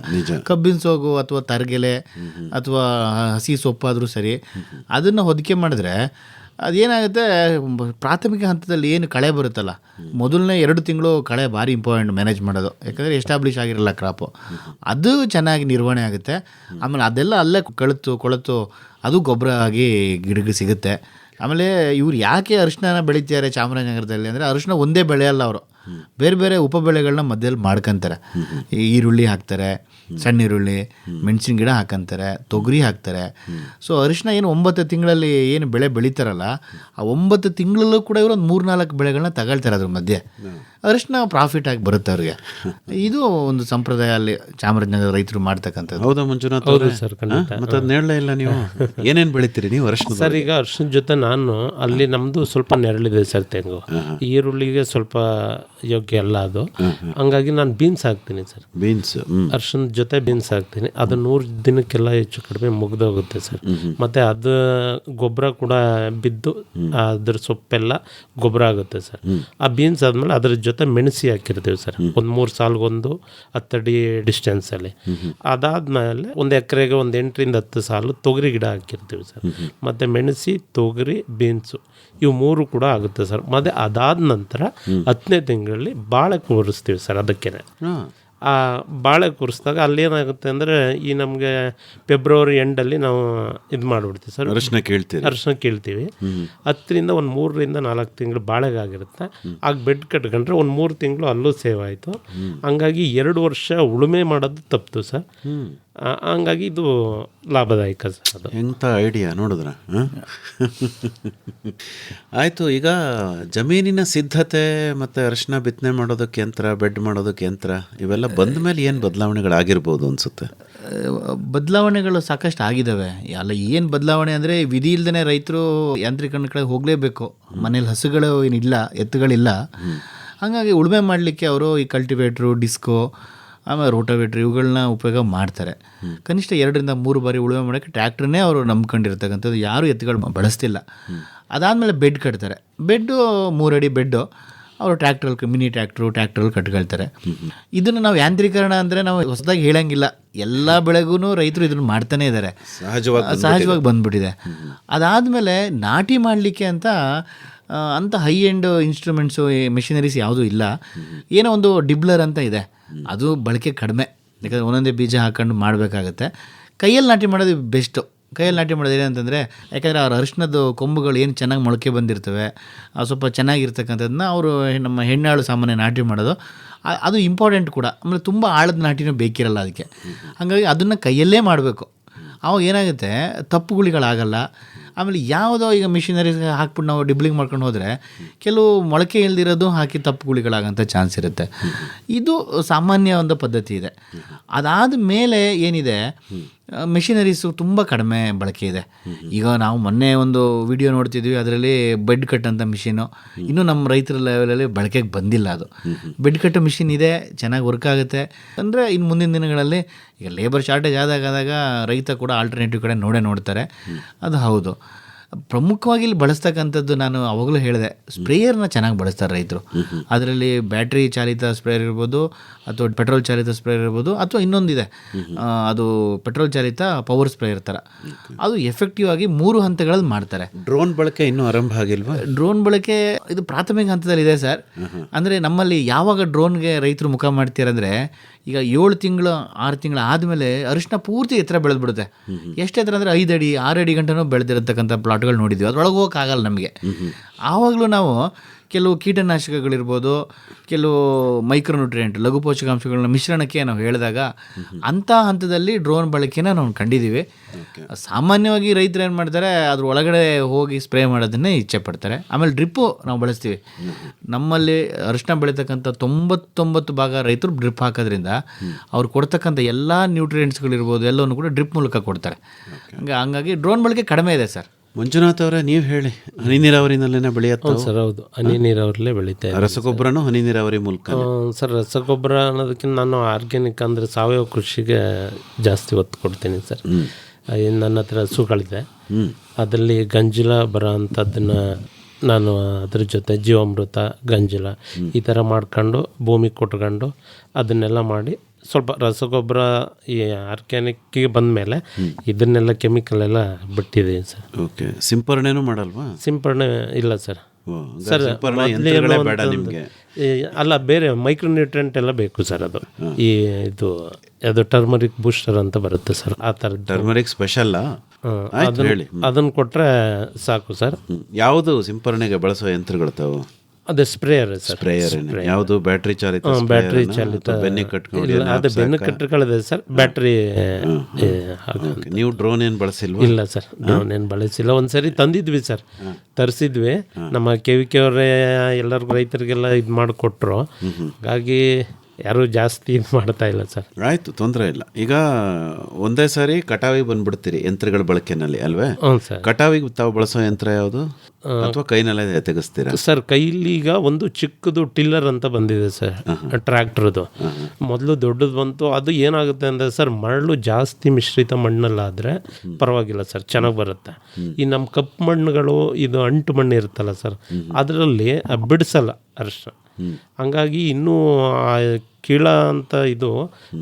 ಕಬ್ಬಿನ ಸೋಗು ಅಥವಾ ತರಗೆಲೆ ಅಥವಾ ಹಸಿ ಸೊಪ್ಪಾದರೂ ಸರಿ, ಅದನ್ನು ಹೊದಿಕೆ ಮಾಡಿದ್ರೆ ಅದೇನಾಗುತ್ತೆ, ಪ್ರಾಥಮಿಕ ಹಂತದಲ್ಲಿ ಏನು ಕಳೆ ಬರುತ್ತಲ್ಲ, ಮೊದಲನೇ 2 ತಿಂಗಳು ಕಳೆ ಭಾರಿ ಇಂಪಾರ್ಟೆಂಟ್ ಮ್ಯಾನೇಜ್ ಮಾಡೋದು. ಯಾಕಂದರೆ ಎಸ್ಟಾಬ್ಲಿಷ್ ಆಗಿರಲ್ಲ ಕ್ರಾಪು, ಅದು ಚೆನ್ನಾಗಿ ನಿರ್ವಹಣೆ ಆಗುತ್ತೆ. ಆಮೇಲೆ ಅದೆಲ್ಲ ಅಲ್ಲೇ ಕೊಳೆತು ಅದು ಗೊಬ್ಬರ ಆಗಿ ಗಿಡಕ್ಕೆ ಸಿಗುತ್ತೆ. ಆಮೇಲೆ ಇವ್ರು ಯಾಕೆ ಅರಿಶಿನ ಬೆಳೀತಾರೆ ಚಾಮರಾಜನಗರದಲ್ಲಿ ಅಂದರೆ, ಅರಿಶಿನ ಒಂದೇ ಬೆಳೆಯಲ್ಲ, ಅವರು ಬೇರೆ ಬೇರೆ ಉಪಬೆಳೆಗಳನ್ನ ಮಧ್ಯದಲ್ಲಿ ಮಾಡ್ಕೊತಾರೆ. ಈರುಳ್ಳಿ ಹಾಕ್ತಾರೆ, ಸಣ್ಣ ಈರುಳ್ಳಿ, ಮೆಣಸಿನ ಗಿಡ ಹಾಕಂತಾರೆ, ತೊಗರಿ ಹಾಕ್ತಾರೆ. ಸೊ ಅರಿಶಿನ ಏನು 9 ತಿಂಗಳಲ್ಲಿ ಏನು ಬೆಳೆ ಬೆಳೀತಾರಲ್ಲ, ಆ 9 ತಿಂಗಳಲ್ಲೂ ಕೂಡ ಇವರು ಒಂದು 3-4 ಬೆಳೆಗಳನ್ನ ತಗೊಳ್ತಾರೆ. ಅದ್ರ ಮಧ್ಯೆ ಅರಿಶಿನ ಪ್ರಾಫಿಟ್ ಆಗಿ ಬರುತ್ತೆ ಅವ್ರಿಗೆ. ಇದು ಒಂದು ಸಂಪ್ರದಾಯ ಅಲ್ಲಿ ಚಾಮರಾಜನಗರ ರೈತರು ಮಾಡ್ತಕ್ಕಂಥದ್ದು. ಹೌದಾ ಮಂಜುನಾಥ್? ಹೌದು ಸರ್, ಖಂಡಿತ. ಮತ್ತೆ ಅದು ನೇಳಲೇ ಇಲ್ಲ. ನೀವು ಏನೇನು ಬೆಳಿತೀರಿ ನೀವು ಅರಿಶಿನ? ಸರ್ ಈಗ ಅರಿಶಿನ ಜೊತೆ ನಾನು ಅಲ್ಲಿ ನಮ್ಮದು ಸ್ವಲ್ಪ ನೆರಳಿದೆ ಸರ್, ತೆಂಗು. ಈರುಳ್ಳಿಗೆ ಸ್ವಲ್ಪ ಯೋಗ್ಯ ಅಲ್ಲ ಅದು, ಹಂಗಾಗಿ ನಾನು ಬೀನ್ಸ್ ಹಾಕ್ತೀನಿ ಸರ್. ಬೀನ್ಸ್, ಅರಿಶಿನ ಜೊತೆ ಬೀನ್ಸ್ ಹಾಕ್ತೀನಿ. ಅದು 100 ದಿನಕ್ಕೆಲ್ಲ ಹೆಚ್ಚು ಕಡಿಮೆ ಮುಗ್ದೋಗುತ್ತೆ ಸರ್. ಮತ್ತು ಅದು ಗೊಬ್ಬರ ಕೂಡ ಬಿದ್ದು ಅದ್ರ ಸೊಪ್ಪೆಲ್ಲ ಗೊಬ್ಬರ ಆಗುತ್ತೆ ಸರ್. ಆ ಬೀನ್ಸ್ ಆದಮೇಲೆ ಅದ್ರ ಜೊತೆ ಮೆಣಸಿ ಹಾಕಿರ್ತೀವಿ ಸರ್, ಒಂದು 3 ಸಾಲಿಗೊಂದು 10 ಅಡಿ ಡಿಸ್ಟೆನ್ಸಲ್ಲಿ. ಅದಾದಮೇಲೆ ಒಂದು ಎಕರೆಗೆ ಒಂದು 8-10 ಸಾಲು ತೊಗರಿ ಗಿಡ ಹಾಕಿರ್ತೀವಿ ಸರ್. ಮತ್ತು ಮೆಣಸಿ, ತೊಗರಿ, ಬೀನ್ಸು ಇವು 3 ಕೂಡ ಆಗುತ್ತೆ ಸರ್. ಮತ್ತು ಅದಾದ ನಂತರ 10ನೇ ತಿಂಗಳಲ್ಲಿ ಬಾಳೆ ಕೂರಿಸ್ತೀವಿ ಸರ್. ಅದಕ್ಕೆ ಆ ಬಾಳೆ ಕೂರಿಸಿದಾಗ ಅಲ್ಲೇನಾಗುತ್ತೆ ಅಂದರೆ, ಈ ನಮಗೆ ಫೆಬ್ರವರಿ ಎಂಡಲ್ಲಿ ನಾವು ಇದು ಮಾಡಿಬಿಡ್ತೀವಿ ಸರ್, ಅರಿಶಿನ ಕೀಳ್ತೀವಿ. 10ರಿಂದ ಒಂದು 3-4 ತಿಂಗಳು ಬಾಳೆಗಾಗಿರುತ್ತೆ. ಆಗ ಬೆಡ್ ಕಟ್ಕೊಂಡ್ರೆ ಒಂದು 3 ತಿಂಗಳು ಅಲ್ಲೂ ಸೇವ್ ಆಯಿತು. ಹಂಗಾಗಿ 2 ವರ್ಷ ಉಳುಮೆ ಮಾಡೋದು ತಪ್ಪಿತು ಸರ್. ಹಂಗಾಗಿ ಇದು ಲಾಭದಾಯಕ ಸರ್. ಅದು ಎಂಥ ಐಡಿಯಾ ನೋಡಿದ್ರ. ಆಯಿತು, ಈಗ ಜಮೀನಿನ ಸಿದ್ಧತೆ ಮತ್ತು ಅರಿಶಿನ ಬಿತ್ತನೆ ಮಾಡೋದಕ್ಕೆ ಯಂತ್ರ, ಬೆಡ್ ಮಾಡೋದಕ್ಕೆ ಯಂತ್ರ, ಇವೆಲ್ಲ ಬಂದ ಮೇಲೆ ಏನು ಬದಲಾವಣೆಗಳಾಗಿರ್ಬೋದು ಅನಿಸುತ್ತೆ? ಬದಲಾವಣೆಗಳು ಸಾಕಷ್ಟು ಆಗಿದ್ದಾವೆ. ಅಲ್ಲ, ಏನು ಬದಲಾವಣೆ ಅಂದರೆ, ವಿಧಿ ಇಲ್ಲದೇ ರೈತರು ಯಾಂತ್ರೀಕರಣ ಕಡೆ ಹೋಗಲೇಬೇಕು. ಮನೇಲಿ ಹಸುಗಳು ಏನಿಲ್ಲ, ಎತ್ತುಗಳಿಲ್ಲ. ಹಾಗಾಗಿ ಉಳುಮೆ ಮಾಡಲಿಕ್ಕೆ ಅವರು ಈ ಕಲ್ಟಿವೇಟ್ರು, ಡಿಸ್ಕೋ, ಆಮೇಲೆ ರೋಟೋವೇಟ್ರ್ ಇವುಗಳನ್ನ ಉಪಯೋಗ ಮಾಡ್ತಾರೆ. ಕನಿಷ್ಠ 2-3 ಬಾರಿ ಉಳುಮೆ ಮಾಡೋಕ್ಕೆ ಟ್ರ್ಯಾಕ್ಟ್ರನ್ನೇ ಅವರು ನಂಬ್ಕೊಂಡಿರ್ತಕ್ಕಂಥದ್ದು. ಯಾರೂ ಎತ್ತುಗಳು ಬಳಸ್ತಿಲ್ಲ. ಅದಾದಮೇಲೆ ಬೆಡ್ ಕಟ್ತಾರೆ. ಬೆಡ್ಡು 3 ಅಡಿ ಬೆಡ್ಡು ಅವರು ಮಿನಿ ಟ್ರ್ಯಾಕ್ಟ್ರಲ್ಲಿ ಕಟ್ಕೊಳ್ತಾರೆ. ಇದನ್ನು ನಾವು ಯಾಂತ್ರೀಕರಣ ಅಂದರೆ ನಾವು ಹೊಸದಾಗಿ ಹೇಳಂಗಿಲ್ಲ. ಎಲ್ಲ ಬೆಳೆಗೂ ರೈತರು ಇದನ್ನು ಮಾಡ್ತಾನೆ ಇದ್ದಾರೆ, ಸಹಜವಾಗಿ ಬಂದ್ಬಿಟ್ಟಿದೆ. ಅದಾದಮೇಲೆ ನಾಟಿ ಮಾಡಲಿಕ್ಕೆ ಅಂತ ಹೈ ಎಂಡ್ ಇನ್ಸ್ಟ್ರೂಮೆಂಟ್ಸು, ಮೆಷಿನರೀಸ್ ಯಾವುದೂ ಇಲ್ಲ. ಏನೋ ಒಂದು ಡಿಬ್ಲರ್ ಅಂತ ಇದೆ, ಅದು ಬಳಕೆ ಕಡಿಮೆ. ಯಾಕಂದರೆ ಒಂದೊಂದೇ ಬೀಜ ಹಾಕೊಂಡು ಮಾಡಬೇಕಾಗತ್ತೆ. ಕೈಯಲ್ಲಿ ನಾಟಿ ಮಾಡೋದು ಬೆಸ್ಟು. ಕೈಯಲ್ಲಿ ನಾಟಿ ಮಾಡೋದು ಏನಂತಂದರೆ, ಯಾಕಂದರೆ ಅವ್ರ ಅರಿಶಿನದ ಕೊಂಬುಗಳು ಏನು ಚೆನ್ನಾಗಿ ಮೊಳಕೆ ಬಂದಿರ್ತವೆ, ಸ್ವಲ್ಪ ಚೆನ್ನಾಗಿರ್ತಕ್ಕಂಥದ್ದನ್ನ ಅವರು ನಮ್ಮ ಹೆಣ್ಣಾಳು ಸಾಮಾನ್ಯ ನಾಟಿ ಮಾಡೋದು ಅದು ಇಂಪಾರ್ಟೆಂಟ್ ಕೂಡ. ಆಮೇಲೆ ತುಂಬ ಆಳದ ನಾಟಿನೂ ಬೇಕಿರಲ್ಲ ಅದಕ್ಕೆ. ಹಾಗಾಗಿ ಅದನ್ನು ಕೈಯಲ್ಲೇ ಮಾಡಬೇಕು. ಅವಾಗ ಏನಾಗುತ್ತೆ, ತಪ್ಪುಗಳಿಗಳಾಗಲ್ಲ. ಆಮೇಲೆ ಯಾವುದೋ ಈಗ ಮಿಷಿನರೀಸ್ ಹಾಕ್ಬಿಟ್ಟು ನಾವು ಡಿಬ್ಲಿಂಗ್ ಮಾಡ್ಕೊಂಡು ಹೋದರೆ ಕೆಲವು ಮೊಳಕೆ ಇಲ್ದಿರೋದು ಹಾಕಿ ತಪ್ಪುಗಳಿಗಳಾಗಂಥ ಚಾನ್ಸ್ ಇರುತ್ತೆ. ಇದು ಸಾಮಾನ್ಯ ಒಂದು ಪದ್ಧತಿ ಇದೆ. ಅದಾದ ಮೇಲೆ ಏನಿದೆ, ಮೆಷಿನರೀಸು ತುಂಬ ಕಡಿಮೆ ಬಳಕೆ ಇದೆ. ಈಗ ನಾವು ಮೊನ್ನೆ ಒಂದು ವಿಡಿಯೋ ನೋಡ್ತಿದ್ವಿ, ಅದರಲ್ಲಿ ಬೆಡ್ ಕಟ್ ಅಂತ ಮಿಷಿನು ಇನ್ನೂ ನಮ್ಮ ರೈತರ ಲೆವೆಲಲ್ಲಿ ಬಳಕೆಗೆ ಬಂದಿಲ್ಲ. ಅದು ಬೆಡ್ ಕಟ್ ಮಿಷಿನ್ ಇದೆ, ಚೆನ್ನಾಗಿ ವರ್ಕ್ ಆಗುತ್ತೆ. ಅಂದರೆ ಇನ್ನು ಮುಂದಿನ ದಿನಗಳಲ್ಲಿ ಈಗ ಲೇಬರ್ ಶಾರ್ಟೇಜ್ ಆದಾಗ ರೈತ ಕೂಡ ಆಲ್ಟರ್ನೇಟಿವ್ ಕಡೆ ನೋಡ್ತಾರೆ. ಅದು ಹೌದು. ಪ್ರಮುಖವಾಗಿ ಇಲ್ಲಿ ಬಳಸ್ತಕ್ಕಂಥದ್ದು ನಾನು ಅವಾಗಲೂ ಹೇಳಿದೆ, ಸ್ಪ್ರೇಯರ್ನ ಚೆನ್ನಾಗಿ ಬಳಸ್ತಾರೆ ರೈತರು. ಅದರಲ್ಲಿ ಬ್ಯಾಟ್ರಿ ಚಾಲಿತ ಸ್ಪ್ರೇಯರ್ ಇರ್ಬೋದು, ಅಥವಾ ಪೆಟ್ರೋಲ್ ಚಾಲಿತ ಸ್ಪ್ರೇಯರ್ ಇರ್ಬೋದು, ಅಥವಾ ಇನ್ನೊಂದಿದೆ, ಅದು ಪೆಟ್ರೋಲ್ ಚಾಲಿತ ಪವರ್ ಸ್ಪ್ರೇಯರ್ ಥರ. ಅದು ಎಫೆಕ್ಟಿವ್ ಆಗಿ 3 ಹಂತಗಳಲ್ಲಿ ಮಾಡ್ತಾರೆ. ಡ್ರೋನ್ ಬಳಕೆ ಇನ್ನೂ ಆರಂಭ ಆಗಿಲ್ವಾ? ಡ್ರೋನ್ ಬಳಕೆ ಇದು ಪ್ರಾಥಮಿಕ ಹಂತದಲ್ಲಿದೆ ಸರ್. ಅಂದರೆ ನಮ್ಮಲ್ಲಿ ಯಾವಾಗ ಡ್ರೋನ್ಗೆ ರೈತರು ಮುಖ ಮಾಡ್ತೀರಂದರೆ, ಈಗ 7 ತಿಂಗಳು 6 ತಿಂಗಳು ಆದಮೇಲೆ ಅರಿಶಿನ ಪೂರ್ತಿ ಎತ್ತರ ಬೆಳೆದ್ಬಿಡುತ್ತೆ. ಎಷ್ಟು ಎತ್ತರ ಅಂದರೆ 5 ಅಡಿ 6 ಅಡಿ ಗಂಟನೂ ಬೆಳೆದಿರತಕ್ಕಂಥ ಪ್ಲಾಟ್ಗಳು ನೋಡಿದ್ವಿ. ಅದ್ರೊಳಗೆ ಹೋಗೋಕ್ಕಾಗಲ್ಲ ನಮಗೆ. ಆವಾಗಲೂ ನಾವು ಕೆಲವು ಕೀಟನಾಶಕಗಳಿರ್ಬೋದು, ಕೆಲವು ಮೈಕ್ರೋನ್ಯೂಟ್ರಿಯೆಂಟ್ ಲಘು ಪೋಷಕಾಂಶಗಳನ್ನ ಮಿಶ್ರಣಕ್ಕೆ ನಾವು ಹೇಳಿದಾಗ ಅಂಥ ಹಂತದಲ್ಲಿ ಡ್ರೋನ್ ಬಳಕೆನ ನಾವು ಕಂಡಿದ್ದೀವಿ. ಸಾಮಾನ್ಯವಾಗಿ ರೈತರು ಏನು ಮಾಡ್ತಾರೆ, ಅದ್ರ ಒಳಗಡೆ ಹೋಗಿ ಸ್ಪ್ರೇ ಮಾಡೋದನ್ನೇ ಇಚ್ಛೆ ಪಡ್ತಾರೆ. ಆಮೇಲೆ ಡ್ರಿಪ್ಪು ನಾವು ಬಳಸ್ತೀವಿ. ನಮ್ಮಲ್ಲಿ ಅರಿಶಿನ ಬೆಳೀತಕ್ಕಂಥ 99% ರೈತರು ಡ್ರಿಪ್ ಹಾಕೋದ್ರಿಂದ ಅವ್ರು ಕೊಡ್ತಕ್ಕಂಥ ಎಲ್ಲ ನ್ಯೂಟ್ರಿಯೆಂಟ್ಸ್ಗಳಿರ್ಬೋದು ಎಲ್ಲವನ್ನು ಕೂಡ ಡ್ರಿಪ್ ಮೂಲಕ ಕೊಡ್ತಾರೆ. ಹಂಗಾಗಿ ಡ್ರೋನ್ ಬಳಕೆ ಕಡಿಮೆ ಇದೆ ಸರ್. ಮಂಜುನಾಥ್ ಅವರೇ, ನೀವು ಹೇಳಿ, ಹನಿ ನೀರಾವರಿನಲ್ಲೇನೆ ಬೆಳೆಯತ್ತ ಸರ್ ಹೌದು, ಹನಿ ನೀರಾವರಿಲೇ ಬೆಳೀತಾ ಇದೆ ರಸಗೊಬ್ಬರನೂ ಹನಿ ನೀರಾವರಿ ಮೂಲಕ? ಸರ್ ರಸಗೊಬ್ಬರ ಅನ್ನೋದಕ್ಕಿಂತ ನಾನು ಆರ್ಗ್ಯಾನಿಕ್ ಅಂದರೆ ಸಾವಯವ ಕೃಷಿಗೆ ಜಾಸ್ತಿ ಒತ್ತು ಕೊಡ್ತೀನಿ ಸರ್. ನನ್ನ ಹತ್ರ ಹಸುಗಳಿದೆ, ಅದರಲ್ಲಿ ಗಂಜಲ ಬರೋ ಅಂಥದ್ದನ್ನು ನಾನು ಅದ್ರ ಜೊತೆ ಜೀವಾಮೃತ, ಗಂಜಲ ಈ ಥರ ಮಾಡ್ಕೊಂಡು ಭೂಮಿಗೆ ಕೊಟ್ಕೊಂಡು ಅದನ್ನೆಲ್ಲ ಮಾಡಿ ಸ್ವಲ್ಪ ರಸಗೊಬ್ಬರ ಈ ಆರ್ಗ್ಯಾನಿಕ್ಕಿಗೆ ಬಂದಮೇಲೆ ಇದನ್ನೆಲ್ಲ ಕೆಮಿಕಲ್ ಎಲ್ಲ ಬಿಟ್ಟಿದ್ದೀನಿ ಸರ್. ಓಕೆ, ಸಿಂಪರಣೆನೂ ಮಾಡಲ್ವಾ? ಸಿಂಪರಣೆ ಇಲ್ಲ ಸರ್. ಸರ್ ಬೇಡ ನಿಮಗೆ? ಅಲ್ಲ, ಬೇರೆ ಮೈಕ್ರೋನ್ಯೂಟ್ರೆಂಟ್ ಎಲ್ಲ ಬೇಕು ಸರ್. ಅದು ಇದು ಅದು ಟರ್ಮರಿಕ್ ಬೂಸ್ಟರ್ ಅಂತ ಬರುತ್ತೆ ಸರ್, ಆ ಥರದ್ದು. ಟರ್ಮರಿಕ್ ಸ್ಪೆಷಲ್ ಅದನ್ನು ಕೊಟ್ಟರೆ ಸಾಕು ಸರ್. ಯಾವುದು ಸಿಂಪರಣೆಗೆ ಬಳಸೋ ಯಂತ್ರಗಳು ತಾವು? ಅದೇ ಸ್ಪ್ರೇಯರ್ ಸರ್. ಸ್ಪ್ರೇಯರ್ ಯಾವುದು? ಬ್ಯಾಟ್ರಿ ಚಾಲಿತ? ಬ್ಯಾಟ್ರಿ ಚಾಲಿತ. ಬೆನ್ನಿ ಕಟ್ಕೊಂಡು? ಅದೇ ಬೆನ್ನು ಕಟ್ಟುಗಳಿದೆ ಸರ್, ಬ್ಯಾಟ್ರಿ. ನೀವು ಡ್ರೋನ್ ಏನು ಬಳಸಿಲ್ವಾ? ಇಲ್ಲ ಸರ್, ಡ್ರೋನ್ ಏನು ಬಳಸಿಲ್ಲ. ಒಂದ್ಸರಿ ತಂದಿದ್ವಿ ಸರ್, ತರಿಸಿದ್ವಿ. ನಮ್ಮ KVK ಅವರೇ ಎಲ್ಲರಿಗೂ ರೈತರಿಗೆಲ್ಲ ಇದು ಮಾಡಿಕೊಟ್ರು. ಹಾಗಾಗಿ ಯಾರೂ ಜಾಸ್ತಿ ಇದು ಮಾಡ್ತಾ ಇಲ್ಲ ಸರ್. ಆಯಿತು, ತೊಂದರೆ ಇಲ್ಲ. ಈಗ ಒಂದೇ ಸಾರಿ ಕಟಾವಿಗೆ ಬಂದ್ಬಿಡ್ತೀರಿ ಯಂತ್ರಗಳ ಬಳಕೆನಲ್ಲಿ ಅಲ್ವೇ? ಹ್ಞೂ ಸರ್. ಕಟಾವಿಗೆ ತಾವು ಬಳಸೋ ಯಂತ್ರ ಯಾವುದು, ಅಥವಾ ಕೈನಲ್ಲೇ ತೆಗೆಸ್ತೀರಾ? ಸರ್, ಕೈಲಿ ಈಗ ಒಂದು ಚಿಕ್ಕದು ಟಿಲ್ಲರ್ ಅಂತ ಬಂದಿದೆ ಸರ್, ಟ್ರ್ಯಾಕ್ಟರ್ದು. ಮೊದಲು ದೊಡ್ಡದು ಬಂತು. ಅದು ಏನಾಗುತ್ತೆ ಅಂದರೆ ಸರ್, ಮರಳು ಜಾಸ್ತಿ ಮಿಶ್ರಿತ ಮಣ್ಣಲ್ಲಾದರೆ ಪರವಾಗಿಲ್ಲ ಸರ್, ಚೆನ್ನಾಗಿ ಬರುತ್ತೆ. ಈ ನಮ್ಮ ಕಪ್ಪು ಮಣ್ಣುಗಳು, ಇದು ಅಂಟು ಮಣ್ಣು ಇರುತ್ತಲ್ಲ ಸರ್, ಅದರಲ್ಲಿ ಬಿಡಿಸಲ್ಲ ಅರಿಶಿನ. ಹಂಗಾಗಿ ಇನ್ನೂ ಕೀಳ ಅಂತ ಇದು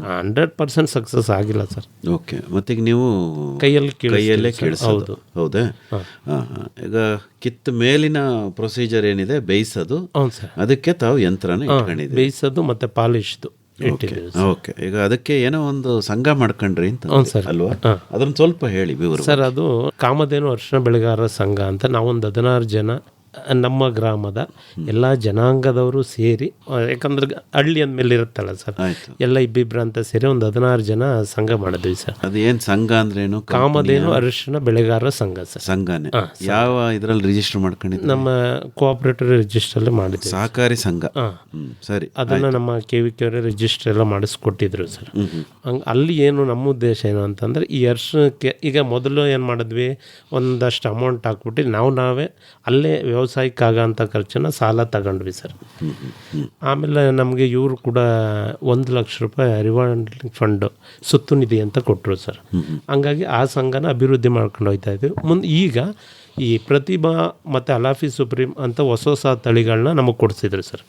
100% ಸಕ್ಸಸ್ ಆಗಿಲ್ಲ ಸರ್. ಓಕೆ, ಮತ್ತೀಗ ನೀವು ಕೈಯಲ್ಲೇ ಕೀಳಿಸೋದು? ಹೌದೇ? ಈಗ ಕಿತ್ತ ಮೇಲಿನ ಪ್ರೊಸೀಜರ್ ಏನಿದೆ, ಬೇಯಿಸೋದು. ಹೌದು ಸರ್. ಅದಕ್ಕೆ ತಾವು ಯಂತ್ರನ ಇಟ್ಕೊಂಡಿದ್ದೀವಿ? ಬೇಯಿಸೋದು ಮತ್ತು ಪಾಲಿಶ್ದು. ಓಕೆ, ಈಗ ಅದಕ್ಕೆ ಏನೋ ಒಂದು ಸಂಘ ಮಾಡ್ಕೊಂಡ್ರಿ ಅಂತ ಅಲ್ವಾ? ಅದನ್ನ ಸ್ವಲ್ಪ ಹೇಳಿ ವಿವರ. ಸರ್, ಅದು ಕಾಮಧೇನು ಅರಿಶಿನ ಬೆಳೆಗಾರರ ಸಂಘ ಅಂತ ನಾವೊಂದು 16 ಜನ ನಮ್ಮ ಗ್ರಾಮದ ಎಲ್ಲ ಜನಾಂಗದವರು ಸೇರಿ, ಯಾಕಂದ್ರೆ ಹಳ್ಳಿ ಅಂದಮೇಲೆ ಇರುತ್ತಲ್ಲ ಸರ್, ಎಲ್ಲ ಇಬ್ಬಿಬ್ರು ಅಂತ ಸೇರಿ ಒಂದು 16 ಜನ ಸಂಘ ಮಾಡಿದ್ವಿ ಸರ್. ಅದು ಏನು ಸಂಘ ಅಂದ್ರೇನು? ಕಾಮಧೇನು ಅರಿಶಿನ ಬೆಳೆಗಾರರ ಸಂಘ ಸರ್. ಸಂಘನೇ? ಯಾವ ಇದರಲ್ಲಿ ರಿಜಿಸ್ಟರ್ ಮಾಡ್ಕೊಂಡಿದ್ದು? ನಮ್ಮ ಕೋಆಪರೇಟಿವ್ ರಿಜಿಸ್ಟರ್ ಮಾಡಿದ್ವಿ. ಸಹಕಾರಿ ಸಂಘ. ಸರಿ. ಅದನ್ನು ನಮ್ಮ KVK ಅವರೇ ರಿಜಿಸ್ಟರ್ ಎಲ್ಲ ಮಾಡಿಸ್ಕೊಟ್ಟಿದ್ರು ಸರ್. ಅಲ್ಲಿ ಏನು ನಮ್ಮ ಉದ್ದೇಶ ಏನು ಅಂತಂದರೆ, ಈ ಅರಿಶಿನಕ್ಕೆ ಈಗ ಮೊದಲು ಏನು ಮಾಡಿದ್ವಿ, ಒಂದಷ್ಟು ಅಮೌಂಟ್ ಹಾಕ್ಬಿಟ್ಟು ನಾವೇ ಅಲ್ಲೇ ವ್ಯವಸಾಯಕ್ಕಾಗಂಥ ಖರ್ಚನ್ನು ಸಾಲ ತಗೊಂಡ್ವಿ ಸರ್. ಆಮೇಲೆ ನಮಗೆ ಇವರು ಕೂಡ 1 ಲಕ್ಷ ರೂಪಾಯಿ ರಿವಾಲ್ವಿಂಗ್ ಫಂಡು, ಸುತ್ತು ನಿಧಿ ಅಂತ ಕೊಟ್ಟರು ಸರ್. ಹಂಗಾಗಿ ಆ ಸಂಘನ ಅಭಿವೃದ್ಧಿ ಮಾಡ್ಕೊಂಡು ಹೋಗ್ತಾ ಇದ್ವಿ. ಮುಂದೆ ಈಗ ಈ ಪ್ರತಿಭಾ ಮತ್ತು ಅಲಾಫಿ ಸುಪ್ರೀಂ ಅಂತ ಹೊಸ ತಳಿಗಳನ್ನ ನಮಗೆ ಕೊಡಿಸಿದ್ರು ಸರ್